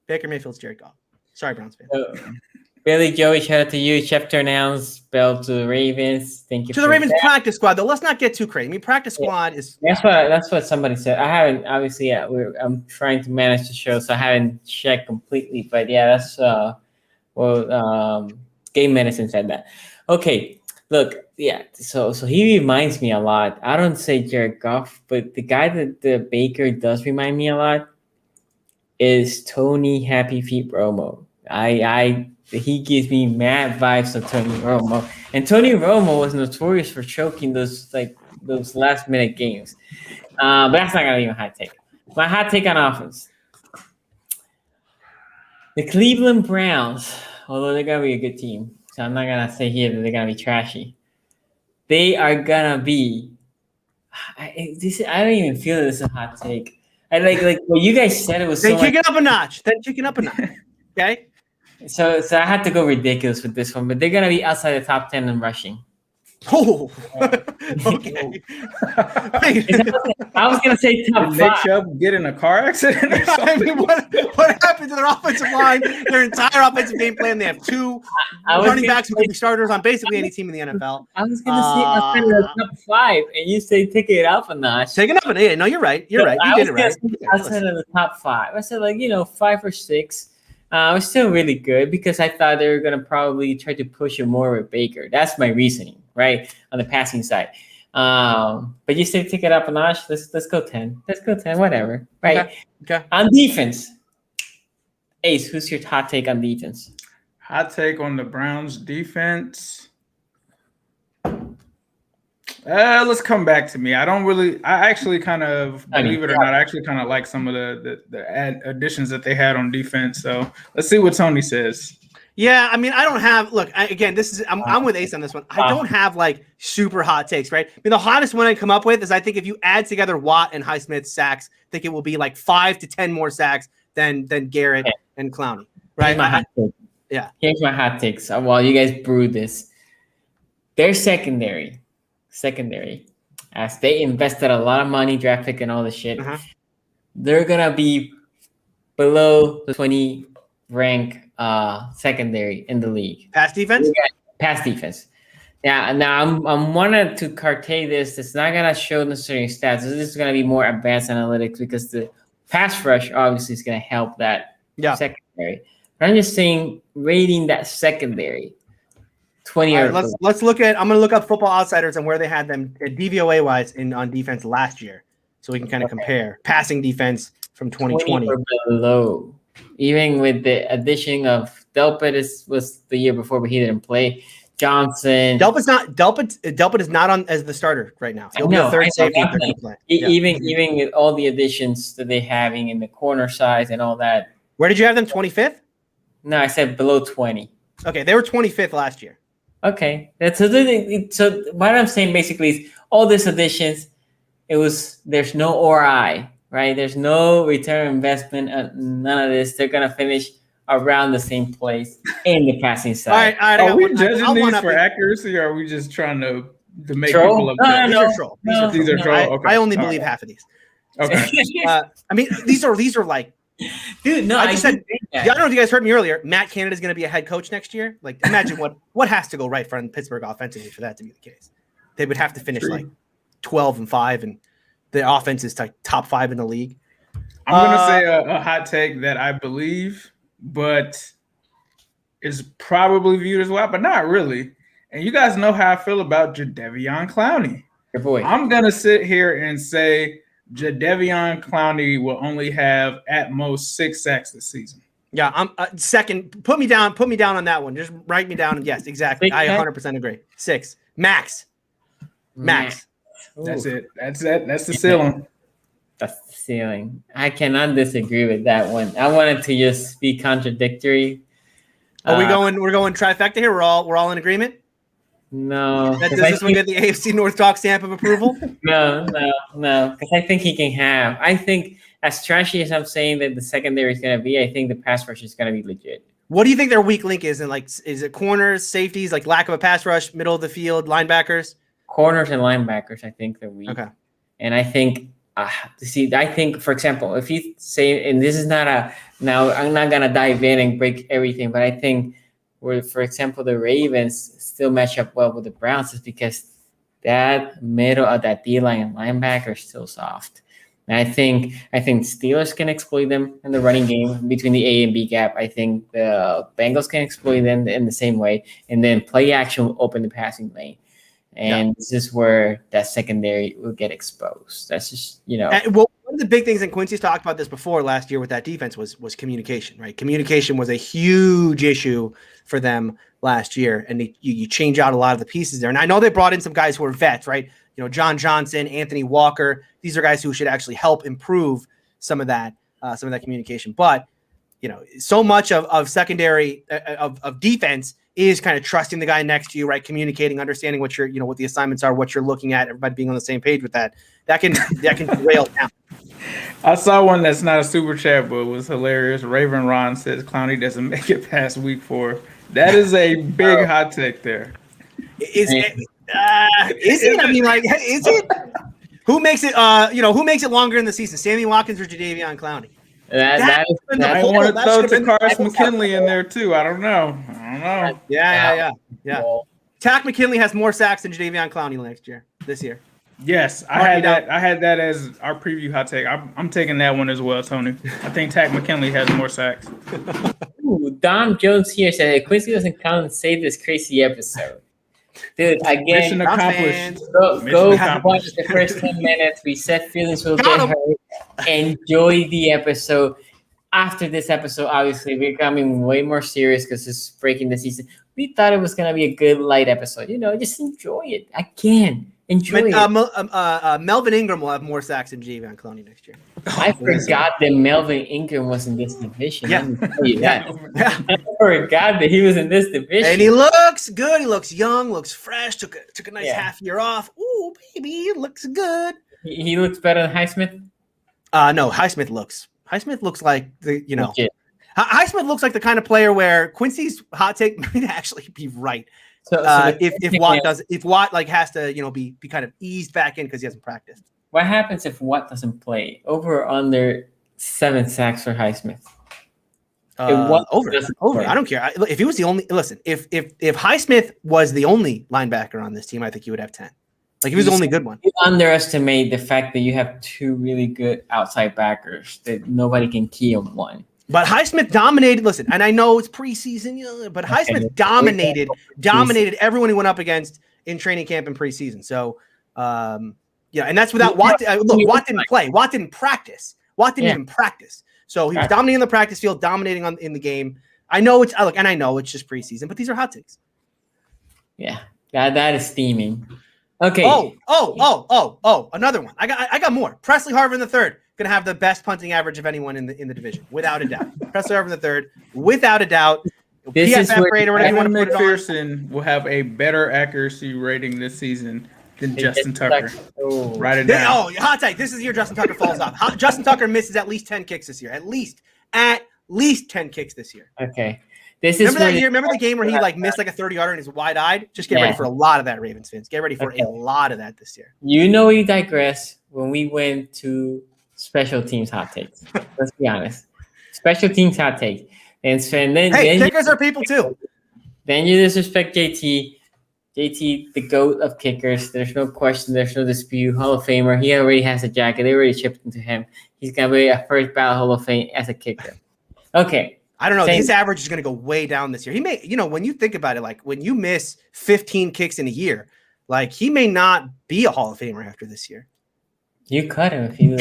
C: Baker Mayfield's Jared Goff. Sorry, Browns fans.
B: Billy Joey, shout out to you. Chef announced bell to the Ravens. Thank you.
C: To the Ravens practice squad, though. Let's not get too crazy. I mean, practice squad is.
B: That's what somebody said. I haven't obviously. I'm trying to manage the show, so I haven't checked completely. But yeah, that's Game Medicine said that. Okay, look, yeah. So he reminds me a lot. I don't say Jared Goff, but the guy that the Baker does remind me a lot is Tony Happy Feet Romo. He gives me mad vibes of Tony Romo, and Tony Romo was notorious for choking those last minute games. But that's not gonna be my hot take. My hot take on offense: the Cleveland Browns, although they're gonna be a good team, so I'm not gonna say here that they're gonna be trashy. They are gonna be. I don't even feel this is a hot take. I like what you guys said. It was
C: then kick it up a notch. Okay.
B: So I had to go ridiculous with this one, but they're gonna be outside the top 10 in rushing.
C: Oh, okay.
B: I was gonna say top 5.
E: Did Nick Chubb get in a car accident or something?
C: I mean, what happened to their offensive line? Their entire offensive game plan. They have 2 running backs who could be starters on basically any team in the NFL.
B: I was gonna say outside the top 5, and you say take it up a notch.
C: Take it up a notch. No, you're right. You're right. You did it right.
B: Outside of the top 5, I said 5 or 6. was still really good because I thought they were going to probably try to push it more with Baker. That's my reasoning, right, on the passing side. But you say take it up a notch. Let's go 10. Let's go 10. Whatever, right?
C: Okay.
B: On defense, Ace, who's your hot take on defense?
E: Hot take on the Browns defense. Let's come back to me. I actually kind of, believe it or not, I actually kind of like some of the additions that they had on defense. So let's see what Tony says.
C: Yeah, I mean, I don't have. Look, I'm with Ace on this one. I don't have like super hot takes, right? I mean, the hottest one I come up with is I think if you add together Watt and Highsmith's sacks, I think it will be like 5 to 10 more sacks than Garrett and Clowney, right?
B: Here's my hot takes. While you guys brew this, their secondary, as they invested a lot of money, draft pick and all this shit, they're gonna be below the 20 rank secondary in the league.
C: Pass defense. Yeah.
B: Now I'm wanted to cartay this. It's not gonna show necessarily stats. This is gonna be more advanced analytics because the pass rush obviously is gonna help that secondary. But I'm just saying, rating that secondary 20 or
C: let's look at. I'm gonna look up Football Outsiders and where they had them DVOA wise on defense last year, so we can kind of compare passing defense from 2020
B: or below. Even with the addition of Delpit was the year before, but he didn't play. Johnson.
C: Delpit is not on as the starter right now. He'll be a third safety.
B: Even with all the additions that they having in the corner size and all that.
C: Where did you have them? 25th?
B: No, I said below 20.
C: Okay, they were 25th last year.
B: Okay, so what I'm saying basically is all these additions. There's no ROI. Right, there's no return on investment. None of this. They're gonna finish around the same place in the passing side.
C: All right.
E: Are we judging these for accuracy, or are we just trying to make people upset?
C: These are troll. Okay. I only believe half of these.
E: Okay.
C: I mean, these are like,
B: dude. No,
C: I just said. I don't know if you guys heard me earlier. Matt Canada's going to be a head coach next year. Like, imagine what has to go right for Pittsburgh offensively for that to be the case. They would have to finish like 12-5 and. The offense is like top 5 in the league.
E: I'm going to say a hot take that I believe, but is probably viewed as well, but not really. And you guys know how I feel about Jadeveon Clowney.
B: Your boy.
E: I'm going to sit here and say Jadeveon Clowney will only have at most 6 sacks this season.
C: Yeah, I'm second. Put me down on that one. Just write me down. Yes, exactly. I 100% agree. 6 max.
E: That's it. That's the ceiling.
B: That's the ceiling. I cannot disagree with that one. I wanted to just be contradictory.
C: Are we going? We're going trifecta here. We're all in agreement.
B: No.
C: Does this one get the AFC North Talk stamp of approval?
B: No. Because I think he can have. I think as trashy as I'm saying that the secondary is going to be, I think the pass rush is going to be legit.
C: What do you think their weak link is? Is it corners, safeties, like lack of a pass rush, middle of the field, linebackers?
B: Corners and linebackers, I think they're weak.
C: Okay.
B: And I think, for example, if you say, and this is now I'm not going to dive in and break everything, but I think for example, the Ravens still match up well with the Browns is because that middle of that D-line and linebacker is still soft. And I think Steelers can exploit them in the running game between the A and B gap. I think the Bengals can exploit them in the same way. And then play action will open the passing lane. And this is where that secondary will get exposed. That's just,
C: And, well, one of the big things, and Quincy's talked about this before last year with that defense was communication, right? Communication was a huge issue for them last year. And you change out a lot of the pieces there. And I know they brought in some guys who are vets, right? John Johnson, Anthony Walker. These are guys who should actually help improve some of that communication. But, so much of secondary of defense is kind of trusting the guy next to you, right? Communicating, understanding what what the assignments are, what you're looking at, everybody being on the same page with that. That can rail down.
E: I saw one that's not a super chat, but it was hilarious. Raven Ron says Clowney doesn't make it past week 4. That is a big hot take there.
C: Is it? I mean, like, is it? Who makes it? Who makes it longer in the season? Sammy Watkins or Jadeveon Clowney?
B: I
E: want to throw Takaris McKinley in there too. I don't know.
C: Yeah. Tack McKinley has more sacks than Jadeveon Clowney this year.
E: Yes, I had that. I had that as our preview hot take. I'm taking that one as well, Tony. I think Tack McKinley has more sacks.
B: Ooh, Don Jones here said Quincy doesn't count and save this crazy episode. Dude, again,
E: Mission accomplished.
B: Go watch the first 10 minutes. We said feelings will get hurt. Enjoy the episode. After this episode, obviously, we're coming way more serious because it's breaking the season. We thought it was going to be a good light episode. Just enjoy it. Again, enjoy it.
C: Melvin Ingram will have more sacks than Jadeveon Clowney next year.
B: I forgot that Melvin Ingram was in this division.
C: Yeah.
B: Let me tell you that. I forgot that he was in this division.
C: And he looks good. He looks young, looks fresh. Took a nice half year off. Ooh, baby, he looks good.
B: He looks better than Highsmith?
C: No, Highsmith looks like Highsmith looks like the kind of player where Quincy's hot take might actually be right. If Watt has to be kind of eased back in because he hasn't practiced.
B: What happens if Watt doesn't play? Over or under 7 sacks for Highsmith?
C: Over. I don't care. If he was the only if Highsmith was the only linebacker on this team, I think he would have 10. Like he was the only good one.
B: You underestimate the fact that you have 2 really good outside backers that nobody can key on one.
C: But Highsmith dominated. Listen, and I know it's preseason, but Highsmith dominated everyone he went up against in training camp and preseason. So, and that's without Watt. Look, Watt didn't play. Watt didn't practice. Watt didn't even practice. So he was dominating the practice field, dominating in the game. I know it's just preseason, but these are hot takes.
B: Yeah, that is steaming. Okay.
C: Another one. I got more. Presley Harvin III gonna have the best punting average of anyone in the division, without a doubt. Presley Harvin III, without a doubt.
B: This is where
C: rate or whatever you want to put
E: McPherson will have a better accuracy rating this season than Justin Tucker. Write it down.
C: Oh, hot take. This is the year Justin Tucker falls off. Justin Tucker misses at least 10 kicks this year. At least 10 kicks this year.
B: Okay.
C: Remember the game where he missed a 30-yarder and he's wide-eyed? Just get ready for a lot of that, Ravens fans. Get ready for a lot of that this year.
B: We digress when we went to special teams hot takes. Let's be honest. Special teams hot takes. And then
C: kickers are people too.
B: Then you disrespect JT. JT, the GOAT of kickers. There's no question. There's no dispute. Hall of Famer. He already has a jacket. They already shipped into him. He's going to be a first ballot Hall of Fame as a kicker. Okay.
C: I don't know. His average is going to go way down this year. He may, when you think about it, when you miss 15 kicks in a year, he may not be a Hall of Famer after this year.
B: You cut him if you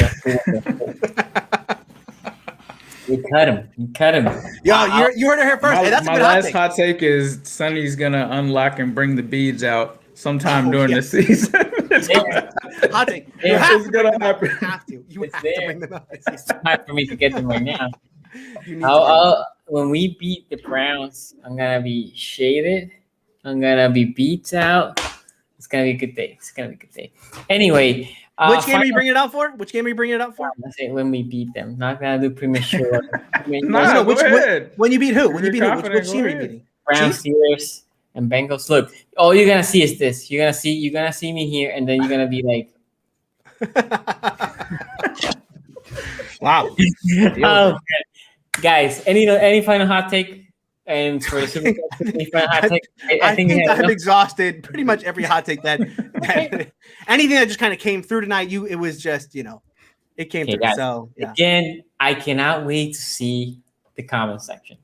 B: You cut him.
C: Yo, you heard it here first. That's a good
E: last hot take is Sonny's going to unlock and bring the beads out sometime during the season.
C: Hot take.
E: You have to
C: bring them out.
B: It's time for me to get them right now. When we beat the Browns, I'm gonna be shaded. I'm gonna be beat out. It's gonna be a good day. Anyway,
C: which game are you bringing it out for?
B: Let's say when we beat them. Not gonna do premature.
C: When you beat who? When you beat who? Which team are you beating?
B: Browns, Steelers, and Bengals. Look, all you're gonna see is this. You're gonna see me here, and then you're gonna be like,
C: wow.
B: Oh, guys, any final hot take? And for the Super Bowl, any final hot take?
C: I think I've exhausted pretty much every hot take that anything that just kind of came through tonight. It was just it came through.
B: Guys,
C: so
B: again, I cannot wait to see the comment section.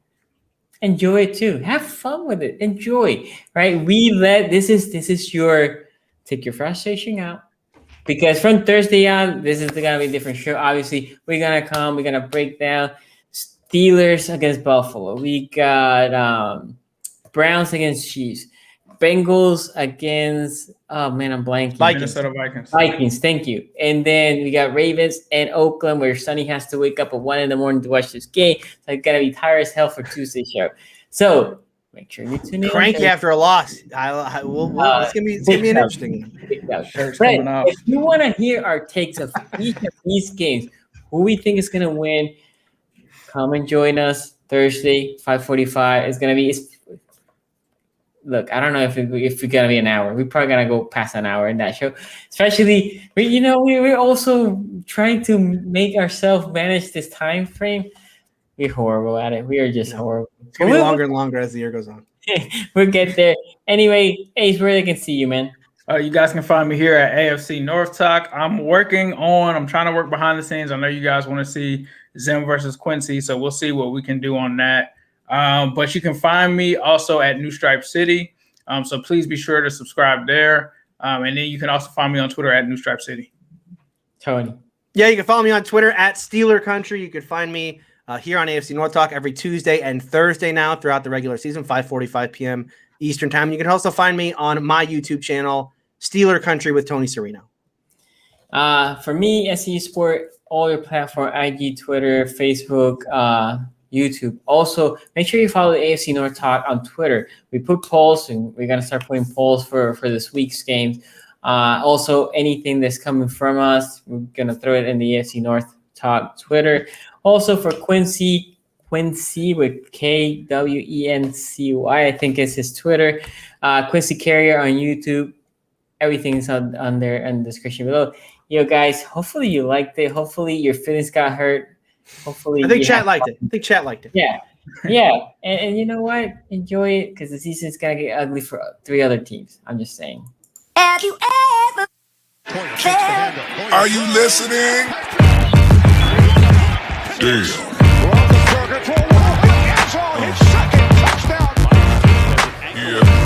B: Enjoy it too. Have fun with it. Enjoy. Right? This is your take your frustration out. Because from Thursday on, this is gonna be a different show. Obviously, we're gonna break down Steelers against Buffalo. We got Browns against Chiefs. Bengals against I'm blanking.
E: Minnesota
B: Vikings, thank you. And then we got Ravens and Oakland, where Sonny has to wake up at 1 a.m. to watch this game. So it's gonna be tired as hell for Tuesday's show. So make sure you tune in.
C: Cranky after a loss. It's gonna be an interesting.
B: Fred, if you want to hear our takes of each of these games, who we think is gonna win, come and join us Thursday, 5:45. It's gonna be. Look, I don't know if we're gonna be an hour. We're probably gonna go past an hour in that show. Especially, we're also trying to make ourselves manage this time frame. We're horrible at it. We are just horrible.
C: It's gonna be longer and longer as the year goes on.
B: We'll get there. Anyway, Ace, where they can see you, man.
E: You guys can find me here at AFC North Talk. I'm trying to work behind the scenes. I know you guys want to see Zim versus Quincy, so we'll see what we can do on that. But you can find me also at New Stripe City. So please be sure to subscribe there. And then you can also find me on Twitter at New Stripe City.
B: Tony.
C: Yeah, you can follow me on Twitter at Steeler Country. You can find me here on AFC North Talk every Tuesday and Thursday now throughout the regular season, 5:45 p.m. Eastern Time. You can also find me on my YouTube channel, Steeler Country with Tony Serino.
B: For me, SEU Sport, all your platform, IG, Twitter, Facebook, YouTube. Also, make sure you follow the AFC North Talk on Twitter. We put polls, and we're going to start putting polls for this week's games. Also, anything that's coming from us, we're going to throw it in the AFC North Talk Twitter. Also, for Quincy with KWENCY, I think is his Twitter. Quincy Carrier on YouTube. Everything's on there in the description below. Yo, guys, hopefully you liked it. Hopefully your feelings got hurt. Hopefully
C: I think chat liked it.
B: Yeah. And you know what? Enjoy it because the season's going to get ugly for 3 other teams. I'm just saying.
F: Have you ever?
A: Are you listening? Damn. Yeah.